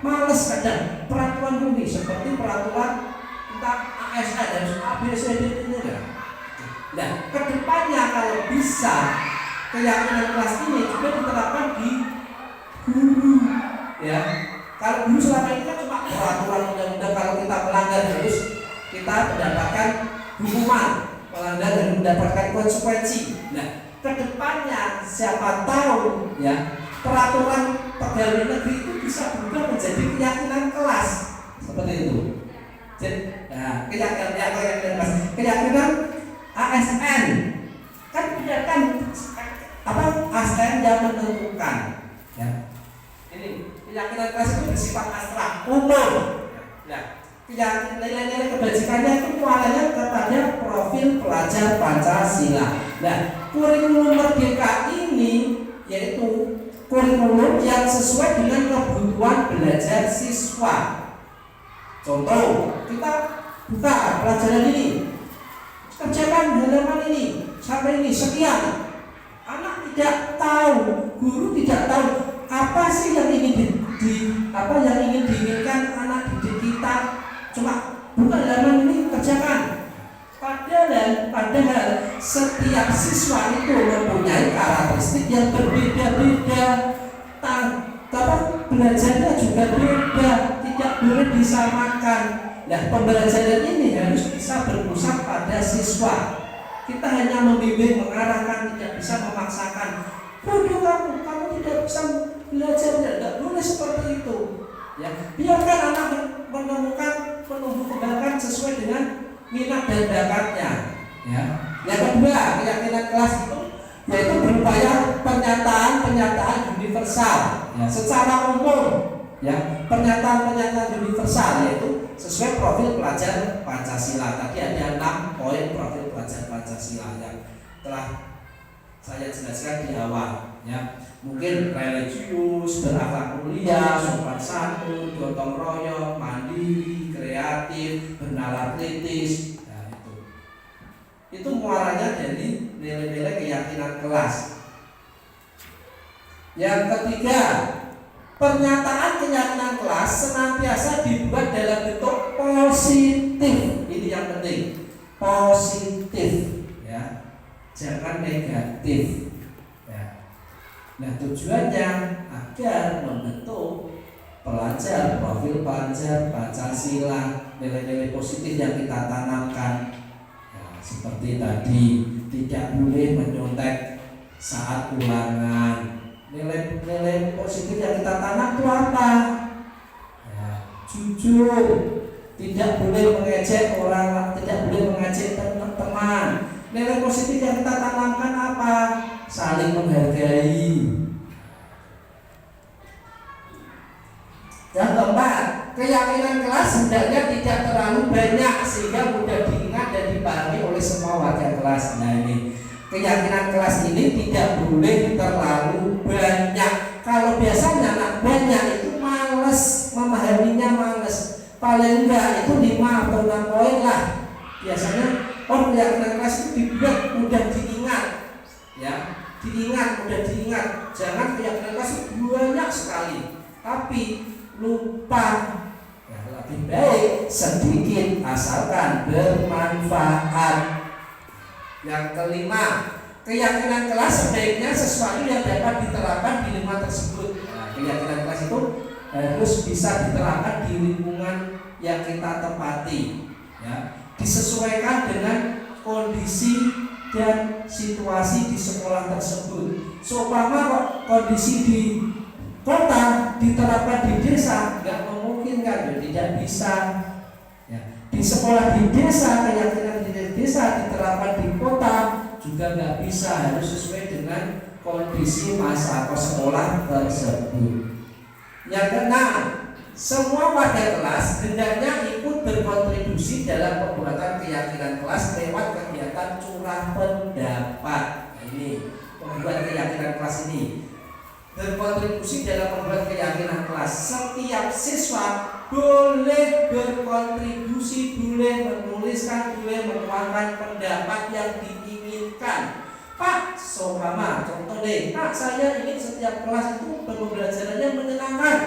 males kadang. Peraturan ini seperti peraturan tentang ASN dan A, B, C, D ini ya. Nah, kedepannya kalau bisa keyakinan kelas ini juga diterapkan di guru, ya. Kalau guru selama ini kan cuma peraturan undang-undang, kalau kita melanggar harus kita mendapatkan hukuman, melanggar dan mendapatkan konsekuensi. Nah, kedepannya siapa tahu, ya, peraturan pegawai negeri itu bisa berubah menjadi keyakinan kelas seperti itu. Jadi, nah, keyakinan ASN kan biarkan ASN yang menentukan, ya. Ini keyakinan kelas itu bersifat abstrak, umum. Nah, yang nilai-nilai kebajikannya itu muaranya kepada profil pelajar Pancasila. Nah, kurikulum merdeka ini yaitu kurikulum yang sesuai dengan kebutuhan belajar siswa. Contoh, kita buka pelajaran ini, kerjakan halaman ini sampai ini sekian. Anak tidak tahu, guru tidak tahu apa sih yang ingin yang ingin diinginkan anak didik kita. Cuma buka halaman ini kerjakan. Pada setiap siswa itu mempunyai karakteristik yang berbeda-beda. Belajarnya juga beda, tidak boleh disamakan. Nah, pembelajaran ini harus bisa berpusat pada siswa. Kita hanya membimbing, mengarahkan, tidak bisa memaksakan. Bodoh kamu tidak bisa belajar, tidak boleh seperti itu. Ya, biarkan anak menemukan, menumbuh kembangkan sesuai dengan minat dan bakatnya. Ya. Yang kedua, keyakinan kelas itu yaitu berupaya pernyataan universal, ya, secara umum, ya, pernyataan universal yaitu sesuai profil pelajar Pancasila. Tadi ada 6 poin profil pelajar Pancasila yang telah saya jelaskan di awal, ya. Mungkin religius, berakhlak mulia, sopan santun, gotong royong, mandiri, kreatif, bernalar kritis. Itu muaranya dari nilai-nilai keyakinan kelas. Yang ketiga, pernyataan keyakinan kelas senantiasa dibuat dalam bentuk positif. Ini yang penting, positif, ya, jangan negatif. Ya. Nah, tujuannya agar membentuk profil pelajar Pancasila, nilai-nilai positif yang kita tanamkan. Seperti tadi, tidak boleh menyontek saat ulangan. Nilai-nilai positif yang kita tanam itu apa? Ya, jujur, tidak boleh mengejek orang, tidak boleh mengejek teman. Nilai positif yang kita tanamkan apa? Saling menghargai. Yang keempat, keyakinan kelas hendaknya tidak terlalu banyak sehingga mudah diingat dan dipahami oleh semua warga kelas. Nah, ini keyakinan kelas ini tidak boleh terlalu banyak. Kalau biasanya anak banyak itu males, memahaminya males. Paling enggak itu 5 atau 6 poin lah. Biasanya keyakinan kelas itu dibuat mudah diingat, ya, mudah diingat. Jangan keyakinan kelas itu banyak sekali, tapi lupa. Ya, lebih baik sedikit asalkan bermanfaat. Yang kelima, keyakinan kelas sebaiknya sesuatu yang dapat diterapkan di lingkungan tersebut. Nah, keyakinan kelas itu harus bisa diterapkan di lingkungan yang kita tempati, ya, disesuaikan dengan kondisi dan situasi di sekolah tersebut. Seumpama kondisi di kota diterapkan di desa, nggak memungkinkan, tidak bisa. Ya. Di sekolah di desa, keyakinan di desa diterapkan di kota juga nggak bisa, harus sesuai dengan kondisi masa sekolah tersebut. Yang keenam, semua warga kelas hendaknya ikut berkontribusi dalam pembuatan keyakinan kelas lewat kegiatan curah pendapat. Nah, ini pembuat keyakinan kelas ini berkontribusi dalam membuat keyakinan kelas. Setiap siswa boleh berkontribusi, boleh menuliskan, boleh menuangkan pendapat yang diinginkan. Pak, seumpama contoh deh, Pak, saya ingin setiap kelas itu pembelajarannya menyenangkan.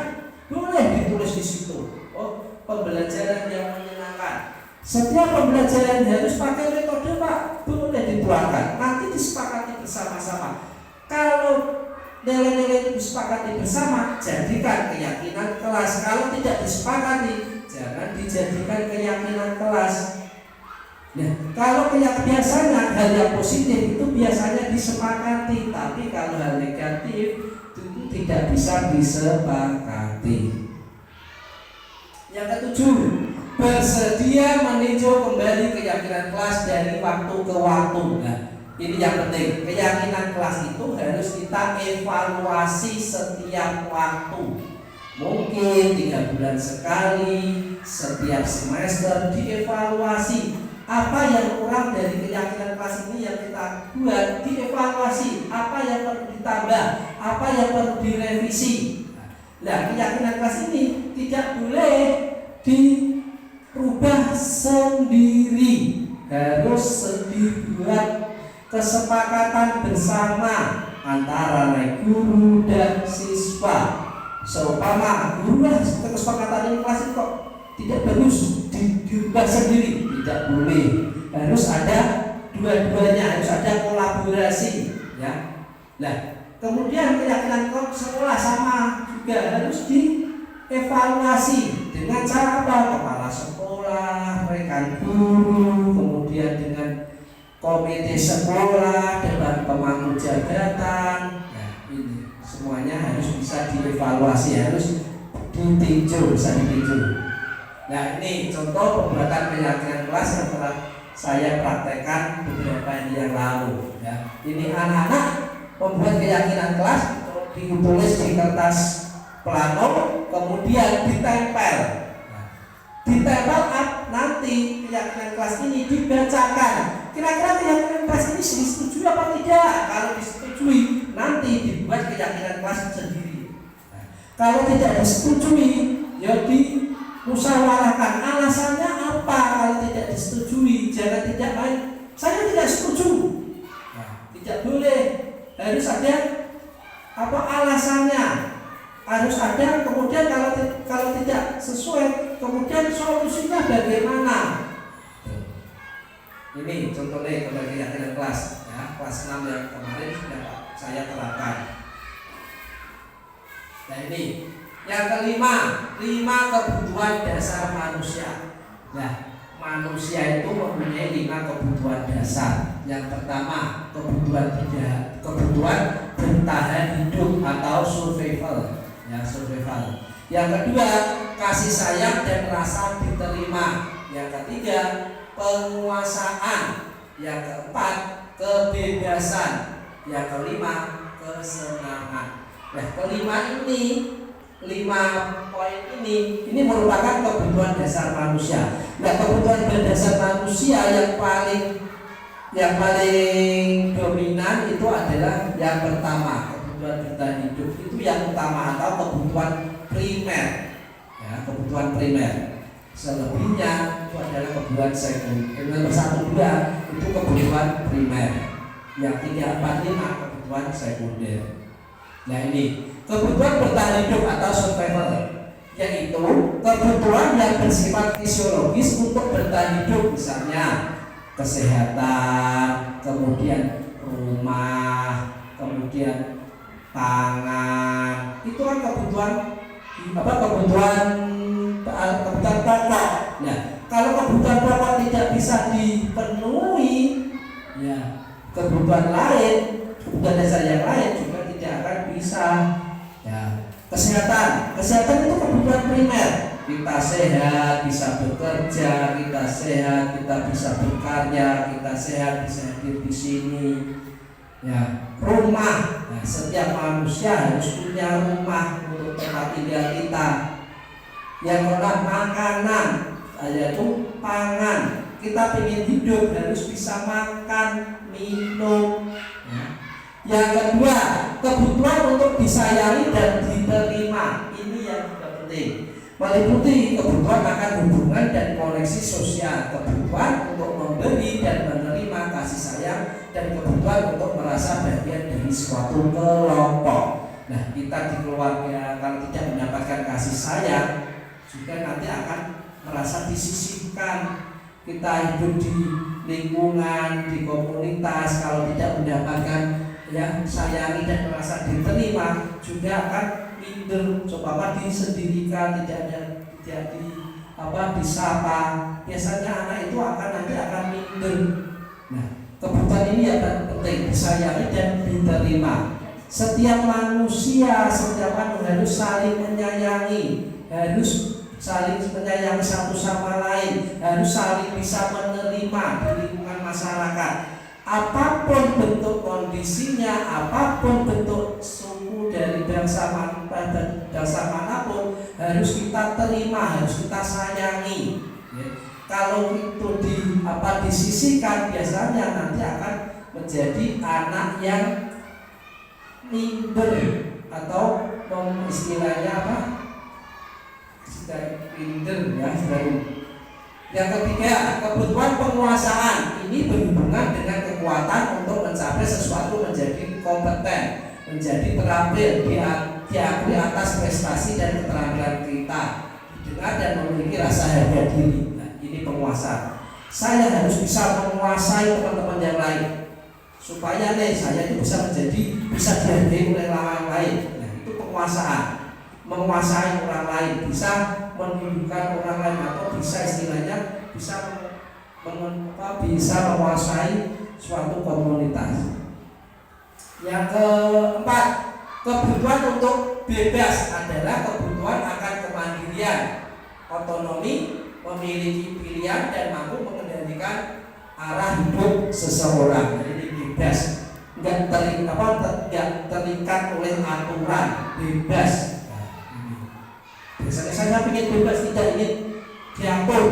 Boleh ditulis di situ. Oh, pembelajaran yang menyenangkan. Setiap pembelajaran harus pakai metode, Pak. Boleh dituangkan. Nanti disepakati bersama-sama. Kalau nilai-nilai itu disepakati bersama, jadikan keyakinan kelas. Kalau tidak disepakati, jangan dijadikan keyakinan kelas. Nah, kalau biasanya hal yang positif itu biasanya disepakati, tapi kalau hal negatif itu tidak bisa disepakati. Yang ketujuh, bersedia meninjau kembali keyakinan kelas dari waktu ke waktu. Nah, ini yang penting, keyakinan kelas itu harus kita evaluasi setiap waktu. Mungkin 3 bulan sekali, setiap semester dievaluasi. Apa yang kurang dari keyakinan kelas ini yang kita buat, dievaluasi. Apa yang perlu ditambah, apa yang perlu direvisi. Nah, keyakinan kelas ini tidak boleh dirubah sendiri, harus dibuat kesepakatan bersama antara guru dan siswa. Seumpama guru kesepakatan ini kelas itu kok tidak bagus, dirubah sendiri, tidak boleh. Harus ada dua-duanya harus ada kolaborasi, ya. Nah, kemudian keyakinan sekolah sama juga harus dievaluasi dengan cara apa? Kepala sekolah, rekan guru, kemudian dengan komite sekolah, dengan pemangku jabatan. Nah, ini semuanya harus bisa dievaluasi, harus ditinjau, bisa ditinjau. Nah, ini contoh pembuatan keyakinan kelas yang telah saya praktekkan beberapa hari yang lalu. Ya, ini anak-anak membuat keyakinan kelas ditulis di kertas plano, kemudian ditempel. Nah, ditempel nanti keyakinan kelas ini dibacakan. Kira-kira keyakinan kelas ini disetujui apa tidak? Kalau disetujui, nanti dibuat keyakinan kelas sendiri. Nah, kalau tidak disetujui, ya dimusyawarahkan. Alasannya apa kalau tidak disetujui? Jangan tidak main. Saya tidak setuju. Nah, tidak boleh. Harus ada apa alasannya? Harus ada. Kemudian kalau tidak sesuai, kemudian solusinya bagaimana? Ini contohnya keyakinan kelas, ya, kelas 6 yang kemarin sudah saya terapkan. Nah, ini yang kelima, 5 kebutuhan dasar manusia. Nah, manusia itu mempunyai 5 kebutuhan dasar. Yang pertama, kebutuhan bertahan hidup atau survival, ya, survival. Yang kedua, kasih sayang dan rasa diterima. Yang ketiga, penguasaan. Yang keempat, kebebasan. Yang kelima, kesenangan. Nah, kelima ini, 5 poin ini merupakan kebutuhan dasar manusia. Nah, kebutuhan dasar manusia yang paling dominan itu adalah yang pertama, kebutuhan bertahan hidup. Itu yang utama atau kebutuhan primer, ya, kebutuhan primer. Selebihnya itu adalah kebutuhan sekunder. Nomor 1, 2 itu kebutuhan primer. Yang 3, 4, 5 kebutuhan sekunder. Nah, ini kebutuhan bertahan hidup atau survival, yaitu kebutuhan yang bersifat fisiologis untuk bertahan hidup, misalnya kesehatan, kemudian rumah, kemudian pangan. Itu kan kebutuhan pokok. Nah, kalau kebutuhan pokok tidak bisa dipenuhi, ya kebutuhan dasar yang lain juga tidak akan bisa. Ya, kesehatan itu kebutuhan primer. Kita sehat, bisa bekerja, kita sehat, kita bisa berkarya, kita sehat, bisa hadir di sini. Ya, rumah. Nah, setiap manusia harus punya rumah untuk tempat tinggal kita. Yang kedua, makanan, yaitu pangan. Kita ingin hidup harus bisa makan, minum. Ya. Yang kedua, kebutuhan untuk disayangi dan diterima. Ini yang juga penting. Meliputi kebutuhan akan hubungan dan koneksi sosial, kebutuhan untuk memberi dan menerima kasih sayang, dan kebutuhan untuk merasa bagian dari suatu kelompok. Nah, kita di keluarga kalau tidak mendapatkan kasih sayang, juga nanti akan merasa disisihkan. Kita hidup di lingkungan, di komunitas, kalau tidak mendapatkan sayangi dan merasa diterima, juga akan minder, coba disendirikan, tidak disapa. Biasanya anak itu nanti akan minder. Nah, kebutuhan ini yang penting, disayangi dan diterima. Setiap manusia, setiap harus saling menyayangi, harus saling menyayangi satu sama lain, harus saling bisa menerima di lingkungan masyarakat. Apapun bentuk kondisinya, apapun bentuk suku dari bangsa manapun, harus kita terima, harus kita sayangi. Ya. Kalau itu disisihkan, biasanya nanti akan menjadi anak yang minder atau istilahnya apa? Minder, ya. Yang ketiga, kebutuhan penguasaan. Ini berhubungan dengan kekuatan untuk mencapai sesuatu, menjadi kompeten, menjadi terampil, diakui atas prestasi dan keterampilan kita, didengar dan memiliki rasa harga diri. Nah, ini penguasaan. saya harus bisa menguasai teman-teman yang lain supaya saya itu bisa dihargai oleh orang lain. Nah, itu penguasaan, menguasai orang lain, bisa menundukkan orang lain, atau bisa istilahnya bisa menguasai suatu komunitas. Yang keempat, kebutuhan untuk bebas adalah kebutuhan akan kemandirian, otonomi, memiliki pilihan dan mampu mengendalikan arah hidup seseorang. Jadi bebas, nggak terikat oleh aturan, bebas. Biasanya saya ingin bebas, tidak ingin diatur.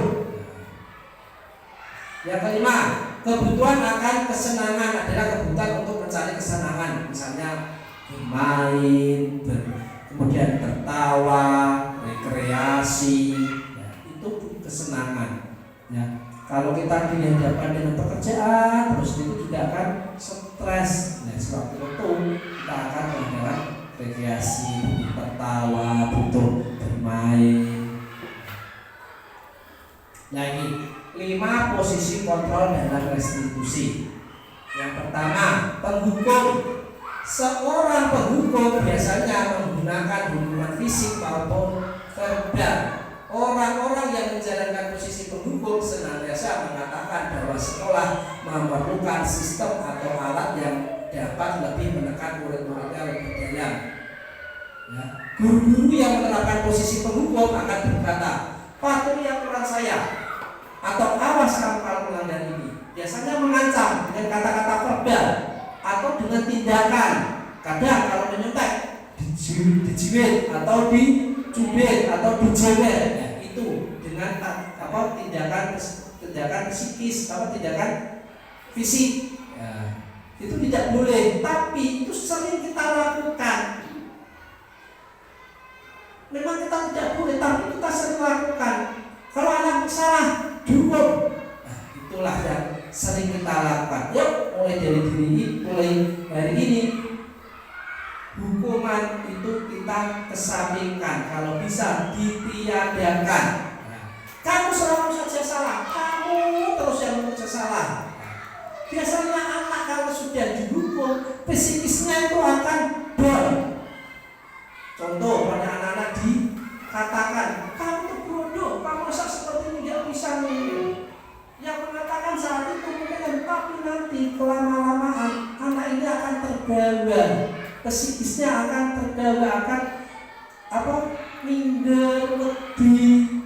Yang kelima, kebutuhan akan kesenangan adalah kebutuhan untuk mencari kesenangan, misalnya bermain, kemudian tertawa, rekreasi, ya, itu kesenangan. Ya, kalau kita dihadapkan dengan pekerjaan, terus itu tidak akan stres. Nah, sebab itu kita akan melakukan rekreasi, tertawa, butuh bermain. Nah, ini 5 posisi kontrol dalam restitusi. Yang pertama, penghukum. Seorang penghukum biasanya menggunakan hukuman fisik maupun verbal. Orang-orang yang menjalankan posisi penghukum senantiasa mengatakan bahwa sekolah memerlukan sistem atau alat yang dapat lebih menekan murid-muridnya lebih dalam. Ya. Guru-guru yang menerapkan posisi penghukum akan berkata, patuhi aturan saya, atau awas kamu kalau melanggar ini. Biasanya mengancam dengan kata-kata verbal atau dengan tindakan. Kadang kalau menyontek dijiwit atau dicubit atau dijewer, ya, itu dengan tindakan psikis atau tindakan fisik. Ya, itu tidak boleh, tapi itu sering kita lakukan. Memang kita tidak boleh, tapi kita sering lakukan. Kalau anak salah, dihukum. Nah, itulah yang sering kita lakukan. Yuk, mulai hari ini hukuman itu kita kesampingkan, kalau bisa ditiadakan. Nah, kamu selalu saja salah, kamu terus yang saja salah. Biasanya anak kalau sudah dihukum, psikisnya itu akan down. Contoh, pada anak-anak dikatakan, kamu tuh bodoh, kamu masa seperti ini tidak bisa nih. Yang mengatakan saat itu mungkin, tapi nanti kelama-lamaan anak ini akan terbawa, psikisnya akan terbawa, akan minder, lebih.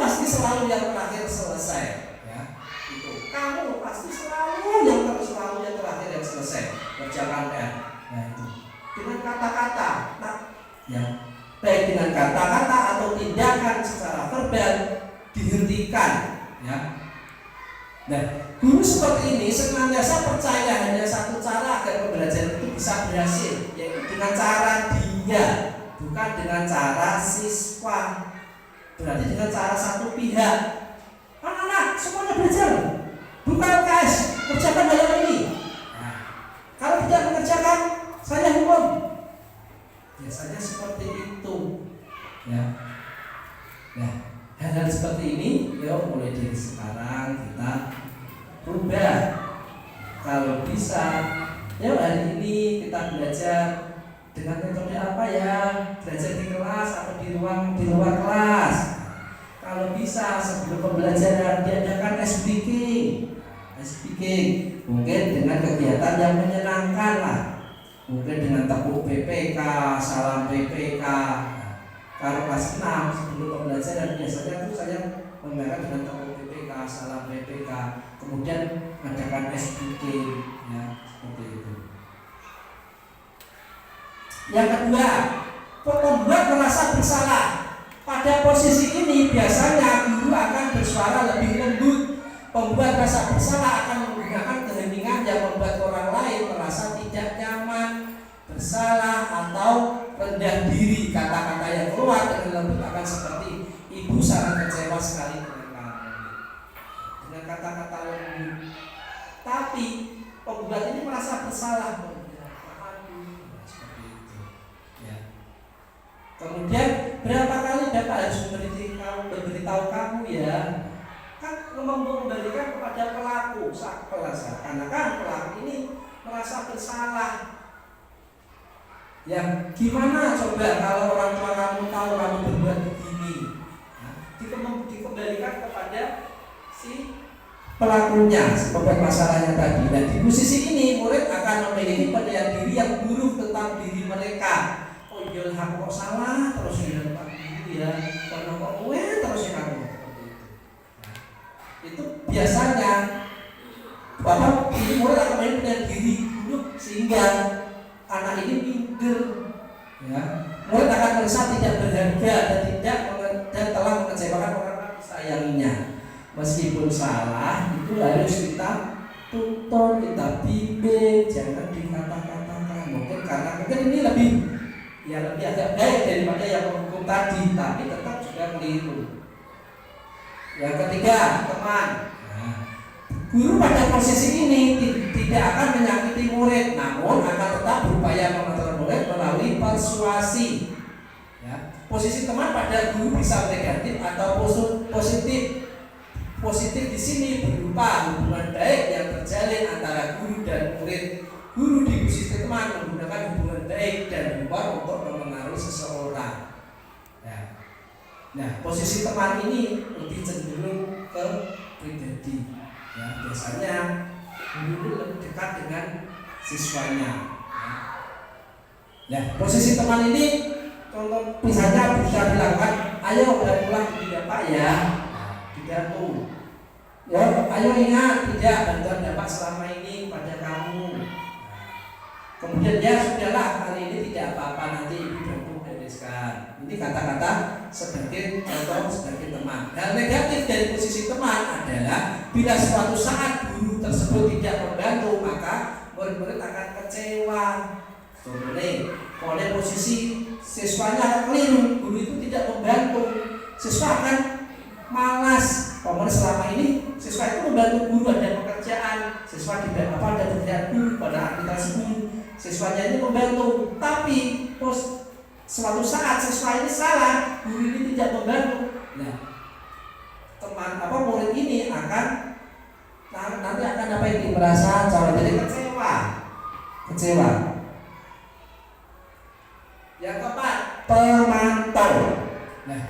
Pasti selalu yang terakhir selesai. Ya, itu. Kamu pasti selalu yang terakhir yang selesai. Jangan ya. Nah, itu. Dengan kata-kata, ya, baik dengan kata-kata atau tindakan secara verbal dihentikan, ya. Nah, guru seperti ini senantiasa percaya hanya satu cara agar pembelajaran itu bisa berhasil, yaitu dengan cara dia, bukan dengan cara siswa. Berarti dengan cara satu pihak. Anak-anak semuanya belajar, bukan UKS, kerjakan hal ini. Nah, kalau tidak mengerjakan, saya hukum. Biasanya seperti itu, ya. Nah, hal-hal seperti ini, yuk mulai dari sekarang kita rubah. Kalau bisa, ya hari ini kita belajar dengan metode apa ya? Belajar di kelas atau di luar kelas. Kalau bisa sebelum pembelajaran diadakan speaking, mungkin dengan kegiatan yang menyenangkan lah. Mungkin dengan tepuk PPK, salam PPK. Kalau kelas 6 sebelum pembelajaran biasanya tuh saya memulai dengan tepuk PPK, salam PPK, kemudian mengadakan speaking, ya seperti itu. Yang kedua, pembuat merasa bersalah. Pada posisi ini biasanya guru akan bersuara lebih lembut. Pembuat merasa bersalah akan menggunakan keheningan yang membuat orang lain merasa tidak nyaman, bersalah atau rendah diri. Kata-kata yang keluar dari lembut akan seperti, ibu sangat kecewa sekali dengan kamu, dengan kata-kata lembut. Tapi pembuat ini merasa bersalah. Kemudian berapa kali Bapak harus memberitahu kamu ya? pada pelaku. Karena kan pelaku ini merasa bersalah. Ya, gimana coba kalau orang tua kamu tahu kamu berbuat begini? Nah, dikembalikan kepada si pelakunya, sebab masalahnya tadi. Dan di posisi ini murid akan memiliki penilaian diri yang buruk tentang diri mereka. Oh iya, aku kok salah terus ya Pak Guru ya, kalau kok gue terus ya kamu seperti itu. Nah, itu biasanya bapak murid akan memiliki penilaian diri buruk sehingga anak ini minder. Ya, murid akan merasa tidak berharga dan telah mengecewakan orang sayanginya. Meskipun salah itu harus kita tuntun, kita bimbing, jangan dikata-katakan. Mungkin ini lebih agak baik daripada yang menghukum tadi, tapi tetap juga keliru. Yang ketiga, teman. Nah, guru pada posisi ini tidak akan menyakiti murid, namun akan tetap berupaya mengatur murid melalui persuasi. Ya, posisi teman pada guru bisa negatif atau positif. Positif di sini berupa hubungan baik yang terjalin antara guru dan murid. Guru di posisi teman menggunakan hubungan baik dan humor untuk memengaruhi seseorang. Ya. Nah, posisi teman ini lebih cenderung ke pribadi. Ya, biasanya guru lebih dekat dengan siswanya. Ya. Nah, posisi teman ini contoh misalnya bisa dilakukan, ayo udah pulang tidak Pak ya. Pidato. Ya, ayo ingat tidak bantuan Bapak selama ini pada kamu. Kemudian ya sudahlah kali ini tidak apa-apa, nanti ibu bantu bereskan. Ini kata-kata sebagai contoh sebagai teman. Hal negatif dari posisi teman adalah bila suatu saat guru tersebut tidak membantu, maka murid-murid akan kecewa. Contohnya, oleh posisi siswanya keliru, guru itu tidak membantu, siswa akan malas. Pokoknya selama ini siswa itu membantu guru, ada pekerjaan, siswa tidak ada pekerjaan guru pada aktivitas guru, siswanya ini membantu. Tapi suatu saat siswa ini salah, guru ini tidak membantu. Nah, murid ini akan nanti akan apa ini merasa jadi kecewa. Yang keempat, pemantau. Nah,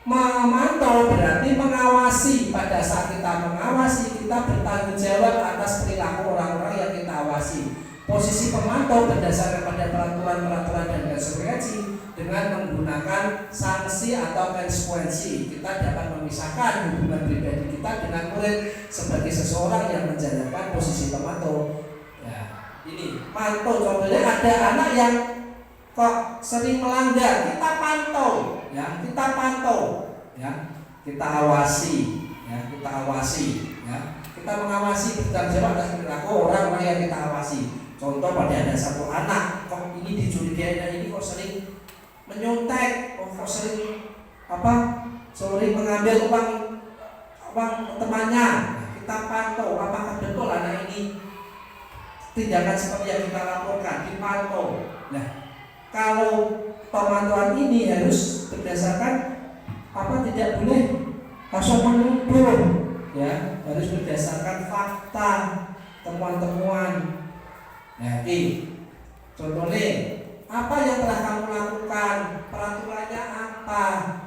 memantau berarti mengawasi. Pada saat kita mengawasi, kita bertanggung jawab atas perilaku orang-orang yang kita awasi. Posisi pemantau berdasarkan pada peraturan-peraturan dan konsekuensi dengan menggunakan sanksi atau konsekuensi. Kita dapat memisahkan hubungan pribadi kita dengan murid sebagai seseorang yang menjalankan posisi pemantau. Ya, ini pantau. Contohnya ada anak yang kok sering melanggar, kita pantau, ya, kita awasi, ya, kita mengawasi, bertanggung jawab atas perilaku orang-orang yang kita awasi. Contoh pada ada satu anak, kok ini dicurigai dan ini kok sering menyontek, kok sering mengambil uang temannya. Nah, kita pantau apakah betul anak ini tindakan seperti yang kita laporkan, dipantau. Nah, kalau pemantauan ini harus berdasarkan tidak boleh langsung menuduh, ya, harus berdasarkan fakta, temuan-temuan. Nah, ini contohnya apa yang telah kamu lakukan, peraturannya apa,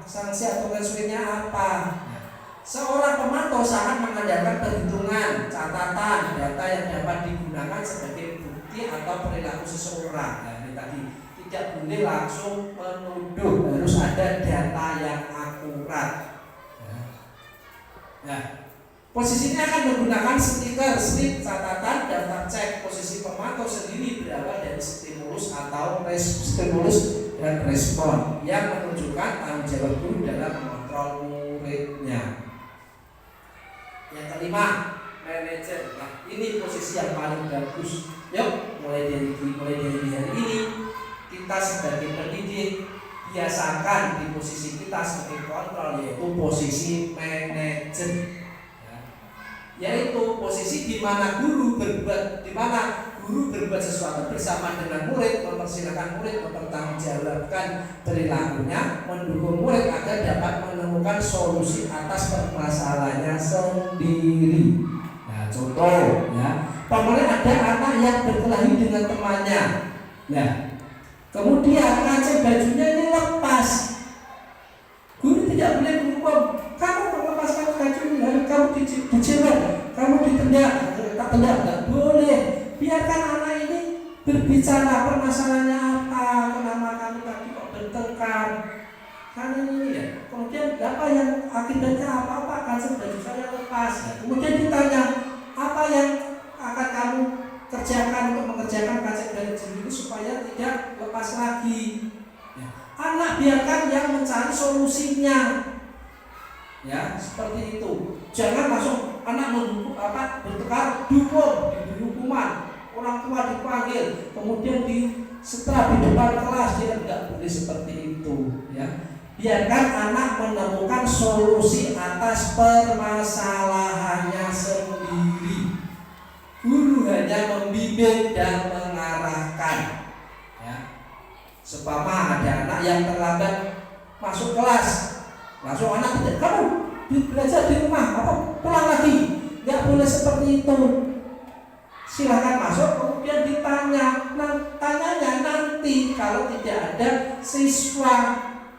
sanksi atau konsekuensinya apa. Nah, seorang pemantau sangat mengandalkan perhitungan, catatan, data yang dapat digunakan sebagai bukti atau perilaku seseorang. Nah, ini tadi tidak boleh langsung menuduh, harus ada data yang akurat. Nah, posisinya akan menggunakan stiker, slip, catatan, daftar cek. Posisi pemantau sendiri berawal dari stimulus atau stimulus dan respon yang menunjukkan tanggung jawab guru dalam mengontrol muridnya. Yang kelima, manajer. Nah, ini posisi yang paling bagus. Yuk, mulai dari hari ini kita sebagai pendidik biasakan di posisi kita sebagai kontrol, yaitu posisi manajer, yaitu posisi di mana guru berbuat sesuatu bersama dengan murid, mempersilahkan murid mempertanggungjawabkan perilakunya, mendukung murid agar dapat menemukan solusi atas permasalahannya sendiri. contoh ya, pokoknya ada anak yang berkelahi dengan temannya. Nah, kemudian kancing bajunya ini lepas. Guru tidak boleh menghukum, kamu melepaskan baju ini, lalu kamu dijewer, kamu ditendang, tak tendang, tidak boleh. Biarkan anak ini berbicara permasalahannya apa, kenapa kamu tadi kok bertengkar, kan ini ya. Kemudian apa yang akibatnya apa kancing baju saya lepas. Kemudian ditanya apa yang akan kamu kerjakan untuk mengerjakan kancing baju ini supaya tidak lepas lagi. Anak biarkan yang mencari solusinya, ya seperti itu. Jangan langsung anak bertengkar diberi hukuman, orang tua dipanggil, kemudian setelah di depan kelas dia tidak boleh seperti itu, ya. Biarkan anak menemukan solusi atas permasalahannya sendiri. Guru hanya membimbing dan mengarahkan. Sepama ada anak yang terlambat masuk kelas, langsung anak tidak, kamu belajar di rumah, pulang lagi, nggak boleh seperti itu. Silahkan masuk, kemudian ditanya, tanyanya nanti kalau tidak ada siswa,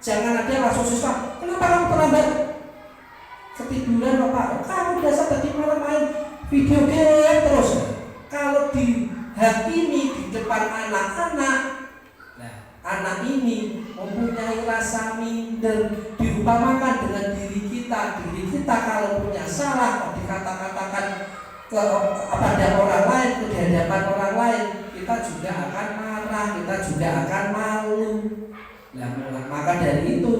jangan ada langsung siswa. Kenapa kamu terlambat? Ketiduran bapak, kamu biasa tadi malam main video game terus. Kalau dihakimi di depan anak-anak, anak ini mempunyai rasa minder, diumpamakan dengan diri kita kalau punya salah dikata-katakan kepada orang lain, ke hadapan orang lain, kita juga akan marah, kita juga akan malu. Nah, maka dari itu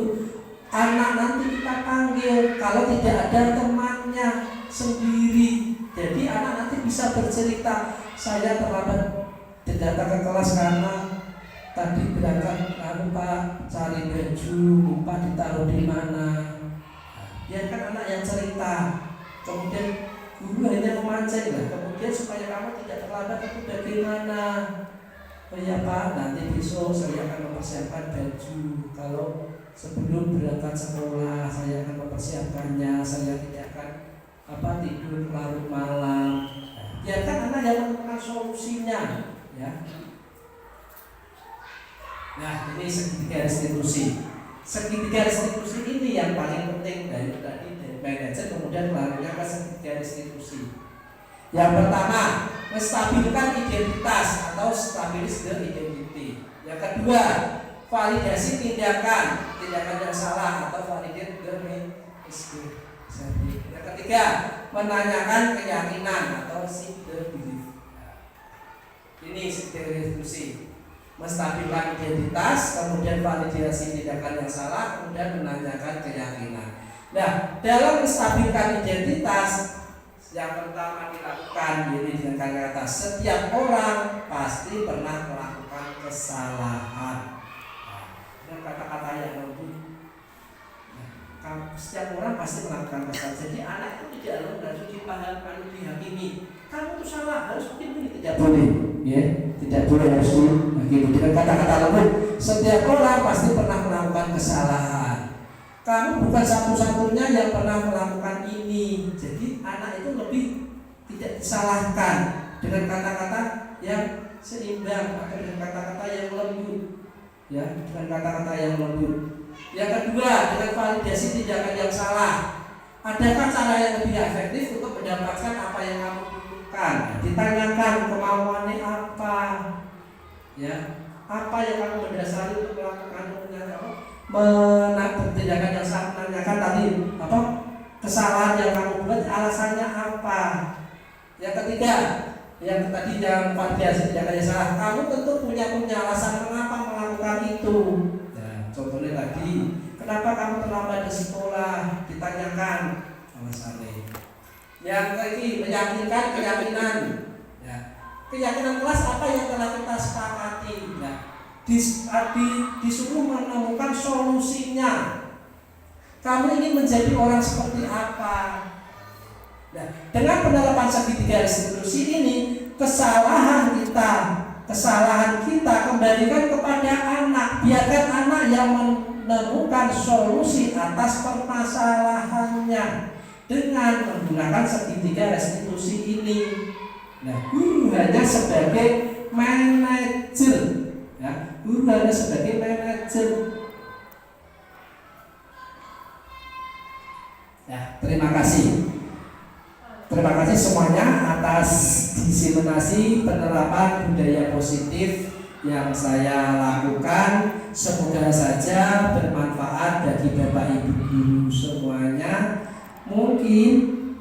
anak nanti kita panggil kalau tidak ada temannya sendiri. Jadi anak nanti bisa bercerita, saya terlambat datang ke kelas karena tadi berangkat lupa cari baju, lupa ditaruh di mana. Biarkan anak yang cerita. Kemudian guru hanya memancing lah. Kemudian supaya kamu tidak terlambat itu bagaimana? Oh ya Pak, nanti besok saya akan mempersiapkan baju. Kalau sebelum berangkat sekolah saya akan mempersiapkannya. Saya tidak akan tidur larut malam. Biarkan anak yang menemukan solusinya, ya. Nah, ini segitiga restitusi. Segitiga restitusi ini yang paling penting dari manajer, kemudian melalui ke segitiga restitusi. Yang pertama, menstabilkan identitas atau stabilis the identity. Yang kedua, validasi tindakan yang salah atau validate the mistake. Yang ketiga, menanyakan keyakinan atau seek the belief. Ini segitiga restitusi. Menstabilkan identitas, kemudian validasi tindakan yang salah, kemudian menanyakan keyakinan. Nah, dalam menstabilkan identitas, yang pertama dilakukan ini dengan kata-kata setiap orang pasti pernah melakukan kesalahan. Dengan kata-kata yang lembut. Setiap orang pasti melakukan kesalahan. Jadi anak itu tidak harus dipahami, dihakimi. Kamu itu salah, harus begini, tidak boleh. Ya, tidak boleh harus dihakimi. Dengan kata-kata lembut, setiap orang pasti pernah melakukan kesalahan. Kamu bukan satu-satunya yang pernah melakukan ini. Jadi anak itu lebih tidak disalahkan dengan kata-kata yang seimbang atau dengan kata-kata yang lembut. Ya, dengan kata-kata yang lembut. Yang kedua, dengan validasi tindakan yang salah. Adakah cara yang lebih efektif untuk mendapatkan apa yang kamu butuhkan? Ditanyakan kemauannya apa, ya, apa yang kamu mendasari untuk melakukan tindakan yang salah. Menanyakan tadi kesalahan yang kamu buat, alasannya apa. Yang ketiga, yang tadi yang validasi tindakan yang salah, kamu tentu punya alasan mengapa melakukan itu. Contohnya tadi, kenapa kamu terlambat di sekolah? Ditanyakan alasannya. Yang ketiga, meyakinkan keyakinan. Ya. Keyakinan kelas apa yang telah kita sepakati. Ya. Disuruh menemukan solusinya. Kamu ingin menjadi orang seperti apa? Nah, dengan penerapan segitiga restitusi ini, kesalahan kita kembalikan kepada anak. Biarkan anak yang menemukan solusi atas permasalahannya. dengan menggunakan segitiga restitusi ini. Nah, guru hanya sebagai manajer, ya, guru hanya sebagai manajer. Ya, terima kasih. Terima kasih semuanya atas diseminasi penerapan budaya positif yang saya lakukan. Semoga saja bermanfaat bagi Bapak Ibu guru semuanya. Mungkin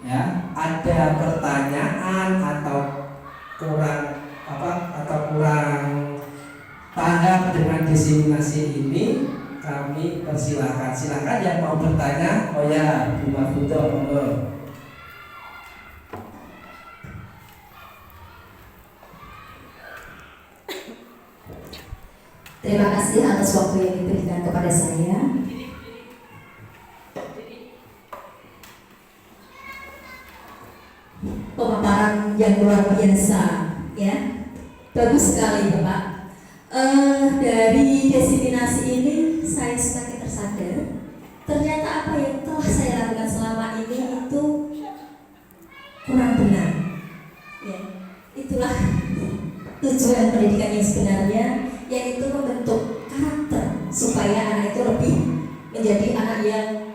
ya ada pertanyaan atau kurang paham dengan diseminasi ini, kami persilahkan. Silakan yang mau bertanya. Oh ya, Bu Mahfudoh, monggo. Terima kasih atas waktu yang diberikan kepada saya. Pemaparan yang luar biasa, ya, bagus sekali Bapak. Dari diseminasi ini saya semakin tersadar, ternyata apa yang telah saya lakukan selama ini itu kurang benar. Ya, itulah tujuan pendidikan yang sebenarnya, yaitu membentuk karakter supaya anak itu lebih menjadi anak yang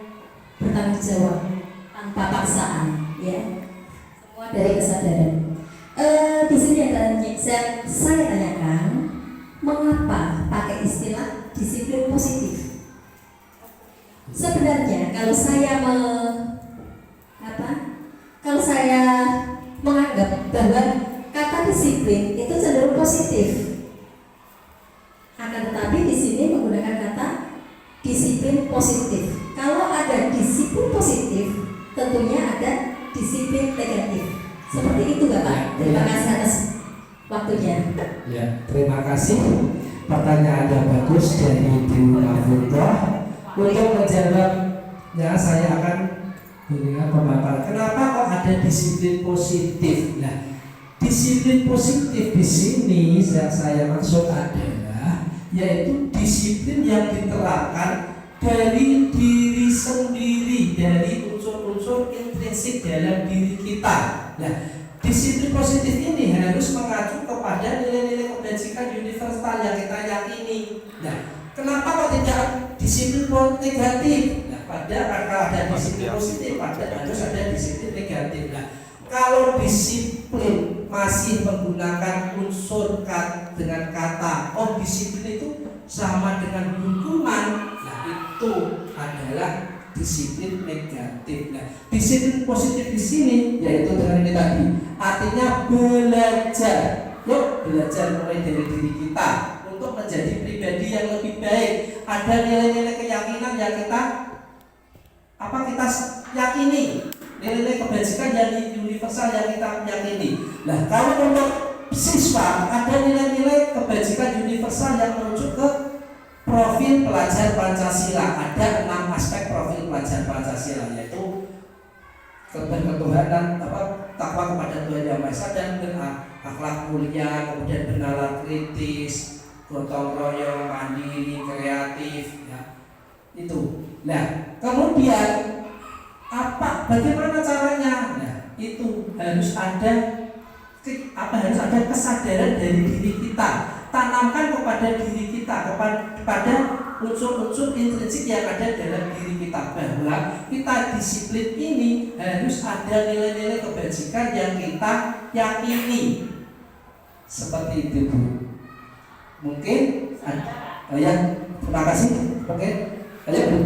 bertanggung jawab tanpa paksaan, ya, semua dari kesadaran. Di sini saya tanyakan, mengapa pakai istilah disiplin positif? Sebenarnya kalau saya menganggap bahwa kata disiplin itu cenderung positif. Akan tetapi di sini menggunakan kata disiplin positif. Kalau ada disiplin positif, tentunya ada disiplin negatif. Seperti itu Bapak. Terima kasih atas waktunya. Ya, terima kasih. Pertanyaan yang bagus dari Bu Mahfudoh. Untuk menjawabnya saya akan memberikan pemaparan. Kenapa kok ada disiplin positif? Nah, disiplin positif di sini yang saya maksud adalah yaitu disiplin yang diterapkan dari diri sendiri, dari unsur-unsur intrinsik dalam diri kita. Nah, disiplin positif ini harus mengacu kepada nilai-nilai kebajikan universal yang kita yakini. Nah, kenapa kok tidak disiplin negatif? Nah, kalau ada disiplin positif, harus ada disiplin negatif. Nah, kalau disiplin masih menggunakan unsur dengan kata oh disiplin itu sama dengan hukuman, nah itu adalah disiplin negatif. Nah, disiplin positif di sini yaitu dengan ini tadi, artinya belajar. Yuk belajar mulai dari diri kita untuk menjadi pribadi yang lebih baik. Ada nilai-nilai keyakinan yang kita yakini, nilai-nilai kebajikan yang universal yang kita yakini. Nah, kalau untuk siswa ada nilai-nilai kebajikan universal yang merujuk ke profil pelajar Pancasila. Ada 6 aspek profil pelajar Pancasila, yaitu keberketuhanan, takwa kepada Tuhan Yang Maha Esa, dan akhlak mulia, kemudian bernalar kritis, gotong royong, mandiri, kreatif, ya. Itu. Nah, kemudian bagaimana caranya? Nah, itu harus ada kesadaran dari diri kita. Tanamkan kepada diri kita, kepada unsur-unsur intrinsik yang ada dalam diri kita, bahwa kita disiplin ini harus ada nilai-nilai kebajikan yang kita yakini. Seperti itu, Bu. Mungkin ya, terima kasih. Oke, ayo, Bu.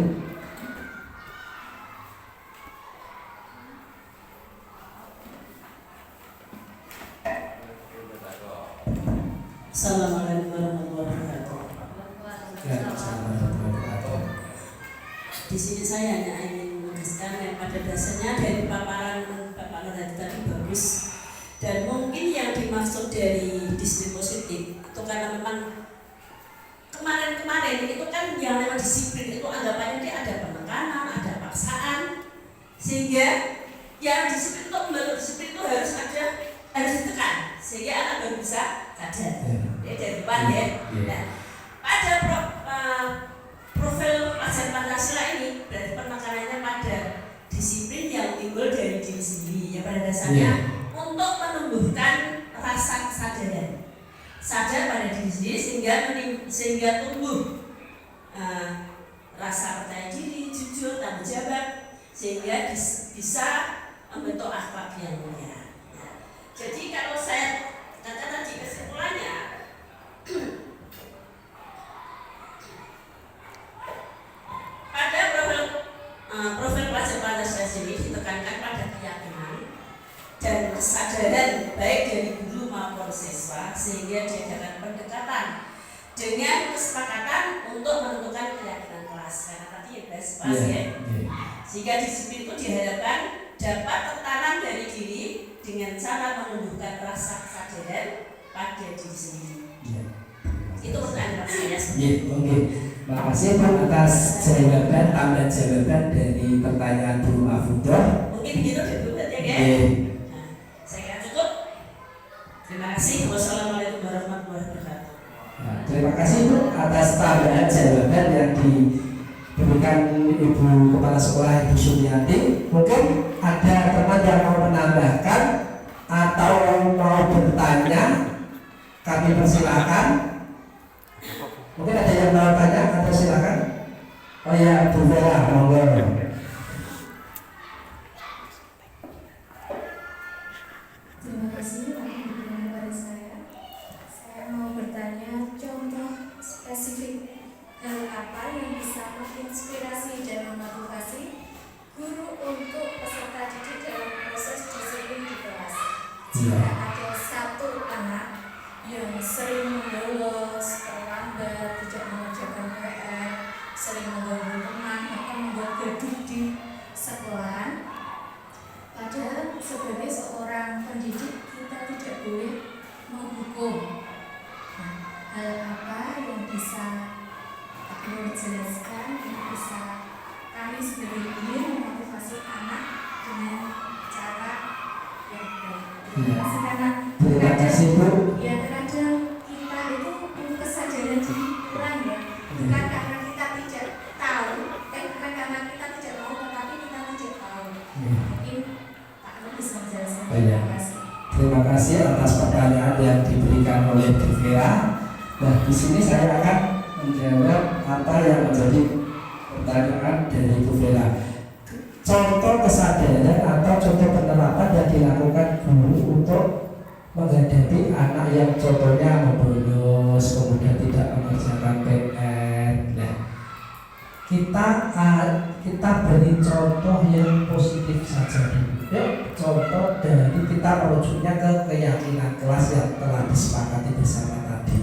Assalamualaikum warahmatullahi wabarakatuh. Di sini saya hanya ingin menegaskan yang pada dasarnya dari paparan Bapak Nur Hadi tadi bagus, dan mungkin yang dimaksud dari disiplin positif itu karena memang kemarin itu kan yang memang disiplin itu anggapannya dia ada penekanan, ada paksaan, sehingga yang disiplin untuk membangun disiplin itu harus ditekan sehingga anak baru bisa sadar. Ya dari depan ya. Nah, pada profil pelajar Pancasila ini berarti penekanannya pada disiplin yang timbul Misalnya untuk menumbuhkan rasa kesadaran, sadar pada diri sendiri sehingga tumbuh rasa percaya diri, jujur, tanggung jawab, sehingga bisa membentuk akhlak yang mulia. Jadi kalau saya kata tadi kesimpulannya, pada profil pelajar Pancasila ini ditekankan pada keyakinan dan kesadaran baik dari guru maupun siswa, sehingga diadakan pendekatan dengan kesepakatan untuk menentukan keyakinan kelas. Karena tadi ya bahas kelas ya. Sehingga disiplin itu diharapkan dapat tertanam dari diri dengan cara menumbuhkan rasa kesadaran pada diri sendiri. Itu pertanyaan saya. Oke. Terima kasih Bu atas tambahan jawaban dari pertanyaan Bu Afudah. Mungkin gitu dulu ya, kan? Saya kira cukup. Terima kasih. Wassalamualaikum warahmatullahi wabarakatuh. Terima kasih Bu atas tambahan jawaban yang diberikan Ibu Kepala Sekolah Ibu Sumiati. Mungkin ada teman yang mau menambahkan atau mau bertanya, kami persilakan. Mungkin ada yang mau tanya atau silakan. Oh ya, Bu Vera, monggo. Terima kasih telah diberikan kepada saya. Saya mau bertanya contoh spesifik apa yang bisa menginspirasi dan memotivasi guru untuk peserta didik dalam proses disiplin di kelas. Jika ada satu anak yang sering bolos, terlambat, tidak mengerjakan PR, sering mengganggu teman, bahkan membuat gaduh di sekolahan, padahal sebagai seorang pendidik kita tidak boleh menghukum. Nah, hal apa yang bisa Pak Nur jelaskan yang bisa kami sebagai guru memotivasi anak dengan cara yang baik? Terima kasih karena Terima kasih Bu. ya kadang kita itu kesadaran diri kurang ya, bukan karena kita tidak tahu, bukan karena kita tidak mau, tetapi kita tidak tahu. Mungkin Pak Nur bisa menjelaskan. Terima kasih. Terima kasih atas pertanyaan yang diberikan oleh Bu Vera. Nah, di sini saya akan menjawab apa yang menjadi pertanyaan dari Bu Vera. Contoh kesadaran atau contoh penerapan yang dilakukan guru untuk menghadapi anak yang contohnya membolos, kemudian tidak mengerjakan PR. Nah, kita beri contoh yang positif saja dulu. Contoh dari kita merujuknya ke keyakinan kelas yang telah disepakati bersama tadi.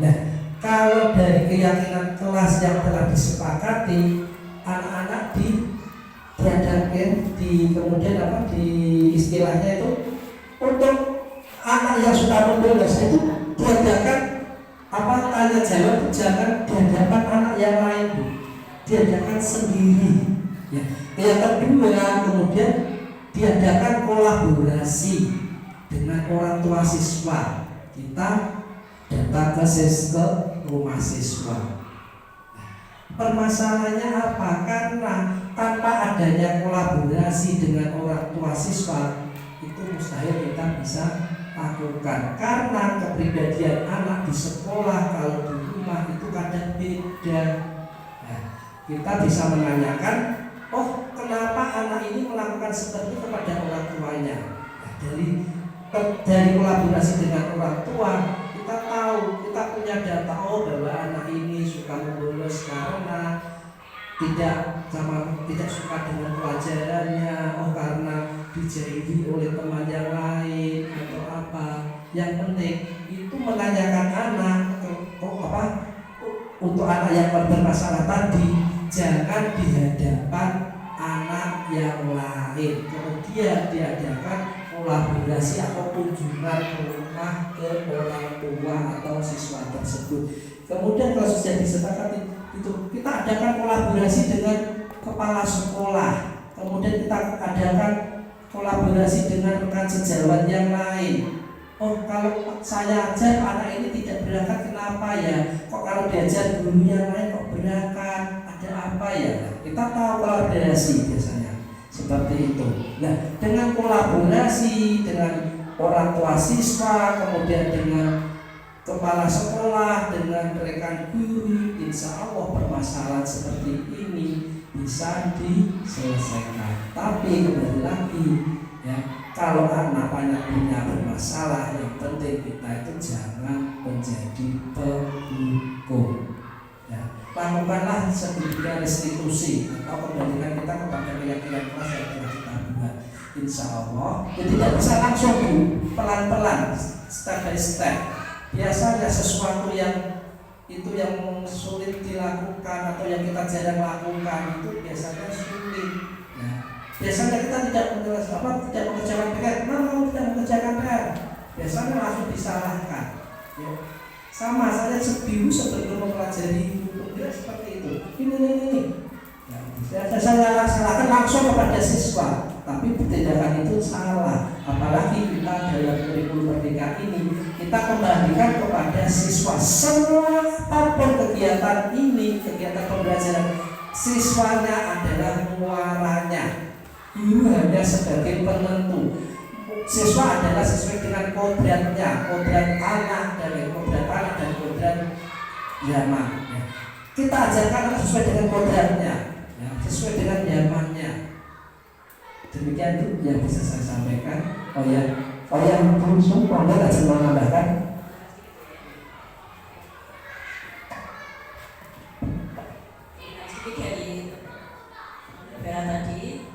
Nah, kalau dari keyakinan kelas yang telah disepakati, anak-anak diadakan kemudian di istilahnya itu untuk anak yang sudah membolos itu diadakan tanya jawab jangan di hadapan anak yang lain, diadakan sendiri. Ya. Yang kedua kemudian diadakan kolaborasi dengan orang tua siswa. Kita datang ke rumah siswa. Permasalahannya apa? Karena tanpa adanya kolaborasi dengan orang tua siswa itu mustahil kita bisa lakukan. Karena kepribadian anak di sekolah kalau di rumah itu kadang beda. Nah, kita bisa menanyakan, oh kenapa anak ini melakukan seperti kepada orang tuanya? Nah, dari kolaborasi dengan orang tua kita tahu, kita punya data bahwa anak ini suka membolos karena tidak suka dengan pelajarannya, karena dijahili oleh teman yang lain atau apa. Yang penting itu menanyakan anak untuk anak yang bermasalah tadi jangan di hadapan anak yang lain. Kemudian diadakan kolaborasi atau kunjungan ke rumah ke orang tua atau siswa tersebut. Kemudian kalau sudah disepakati itu kita adakan kolaborasi dengan kepala sekolah. Kemudian kita adakan kolaborasi dengan rekan sejawat yang lain. Oh kalau saya ajar anak ini tidak berangkat kenapa ya? Kok kalau diajar guru yang lain kok berangkat? Ada apa ya? Kita tahu kolaborasi biasanya. seperti itu. Nah, dengan kolaborasi dengan orang tua siswa, kemudian dengan kepala sekolah, dengan rekan guru, insya Allah permasalahan seperti ini bisa diselesaikan. Tapi kembali lagi, ya, kalau anak banyak punya bermasalah, yang penting kita itu jangan menjadi penghukum. Ya, lakukanlah sedemikian restitusi atau kembalikan kita kepada keyakinan kelas yang telah kita buat. Insya Allah, ya tidak bisa langsung pelan-pelan, step by step. Biasanya sesuatu yang itu yang sulit dilakukan atau yang kita jarang lakukan itu biasanya sulit. Ya. Biasanya kita tidak mengerjakan PR, kenapa tidak mengerjakan PR? Biasanya langsung disalahkan. Ya. Sama saya dulu sebelum mempelajari hukum dia seperti itu. Ini. Ya, saya laksanakan langsung kepada siswa, tapi tindakan itu salah. Apalagi kita dalam kurikulum merdeka ini kita kembalikan kepada siswa. Semua apapun kegiatan ini, kegiatan pembelajaran, siswanya adalah muaranya. Guru hanya sebagai penentu. Siswa adalah sesuai dengan kodratnya, kodrat anak dan kodrat zaman. Ya. Kita ajarkan sesuai dengan kodratnya, ya, sesuai dengan zamannya. Demikian itu yang bisa saya sampaikan. Oh ya, langsung Anda akan menambahkan. Jadi dari Bella tadi,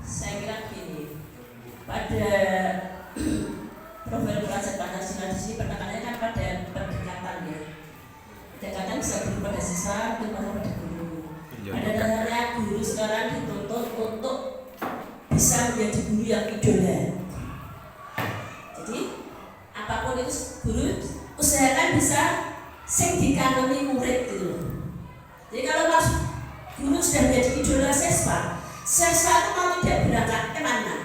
saya kira gini, pada profil pelajar Pancasila di sini penekanannya kan pada pendekatan ya. Pendekatan bisa berupa pada siswa, berupa pada guru. Pada dasarnya guru sekarang dituntut untuk bisa menjadi guru yang idola. Jadi apapun itu guru usahakan bisa sing dikagumi murid gitu. Jadi kalau mas guru sudah menjadi idola siswa itu mau tidak berangkat kemana?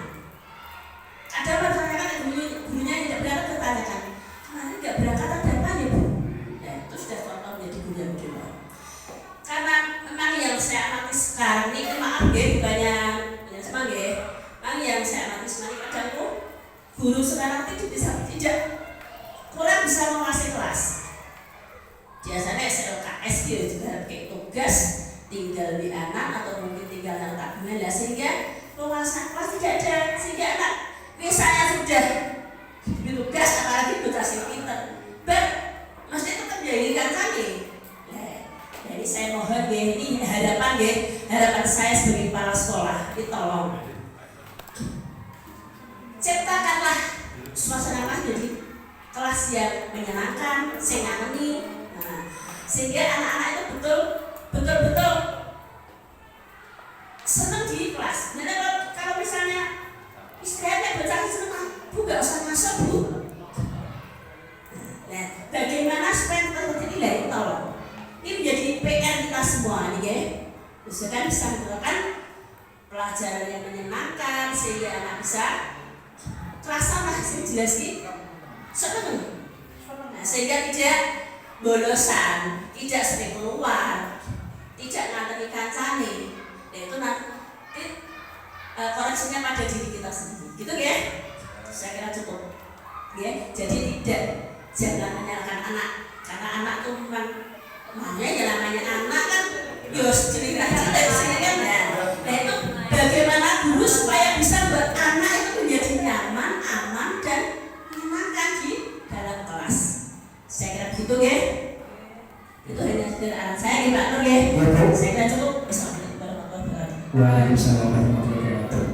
Ada masyarakat gurunya yang tidak berangkat bertanyakan, kemarin nggak berangkat ada apa ya bu? Ya itu sudah contoh menjadi guru yang idola. Karena memang yang saya amati sekarang ini maaf ya bukannya yang saya amati sekarang kadang tuh guru sekarang itu tidak kurang bisa menguasai kelas. Biasanya SLKS gitu juga kayak tugas tinggal di anak atau mungkin tinggal yang tak benar sehingga penguasaan kelas tidak ada, sehingga anak misalnya sudah di tugas apalagi tugas yang pintar mesti tetap jadikan kami. Jadi saya mohon ini harapan saya sebagai kepala sekolah, tolong ciptakanlah suasana kelas jadi kelas yang menyenangkan, senangani, sehingga anak-anak itu betul-betul senang di kelas. Jadi kalau misalnya istilahnya bocah senang, bu gak usah masuk bu. Nah, bagaimana supaya kita nilai tolong. Ini menjadi PR kita semua nih ya. Terus kan bisa melakukan pelajaran yang menyenangkan sehingga anak bisa terasa masih jelas gitu. Senang. Nah, sehingga tidak bolosan, tidak sering keluar, tidak nganteni kancane. Nah, itu nanti koreksinya pada diri kita sendiri. Gitu ya. Saya kira cukup. Ya, jadi jangan menyalahkan anak karena anak itu memang makanya namanya anak kan yos cerita kan nah itu bagaimana guru supaya bisa buat anak itu menjadi nyaman, aman dan menyenangkan di dalam kelas. Saya kira begitu ya. Itu hanya sederhana saya di Pak Nur ya. Saya kira cukup. Assalamualaikum warahmatullahi wabarakatuh. Waalaikumsalam warahmatullahi wabarakatuh.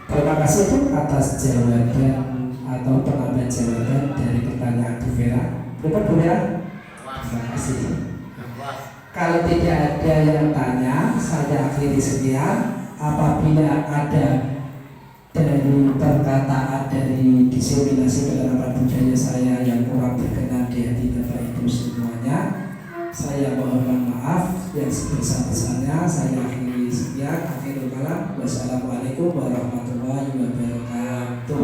Terima kasih Bu atas jawaban atau penambahan jawaban dari pertanyaan Bu Vera. Berikut Bu Vera. Terima kasih. Kalau tidak ada yang tanya, saya akhiri sekian. Apabila ada dari perkataan dari diseminasi penerapan budaya saya yang kurang berkenan di hati Bapak Ibu semuanya, saya mohon maaf yang sebesar-besarnya. Saya akhiri sekian. Akhirul kalam. Wassalamualaikum warahmatullahi wabarakatuh.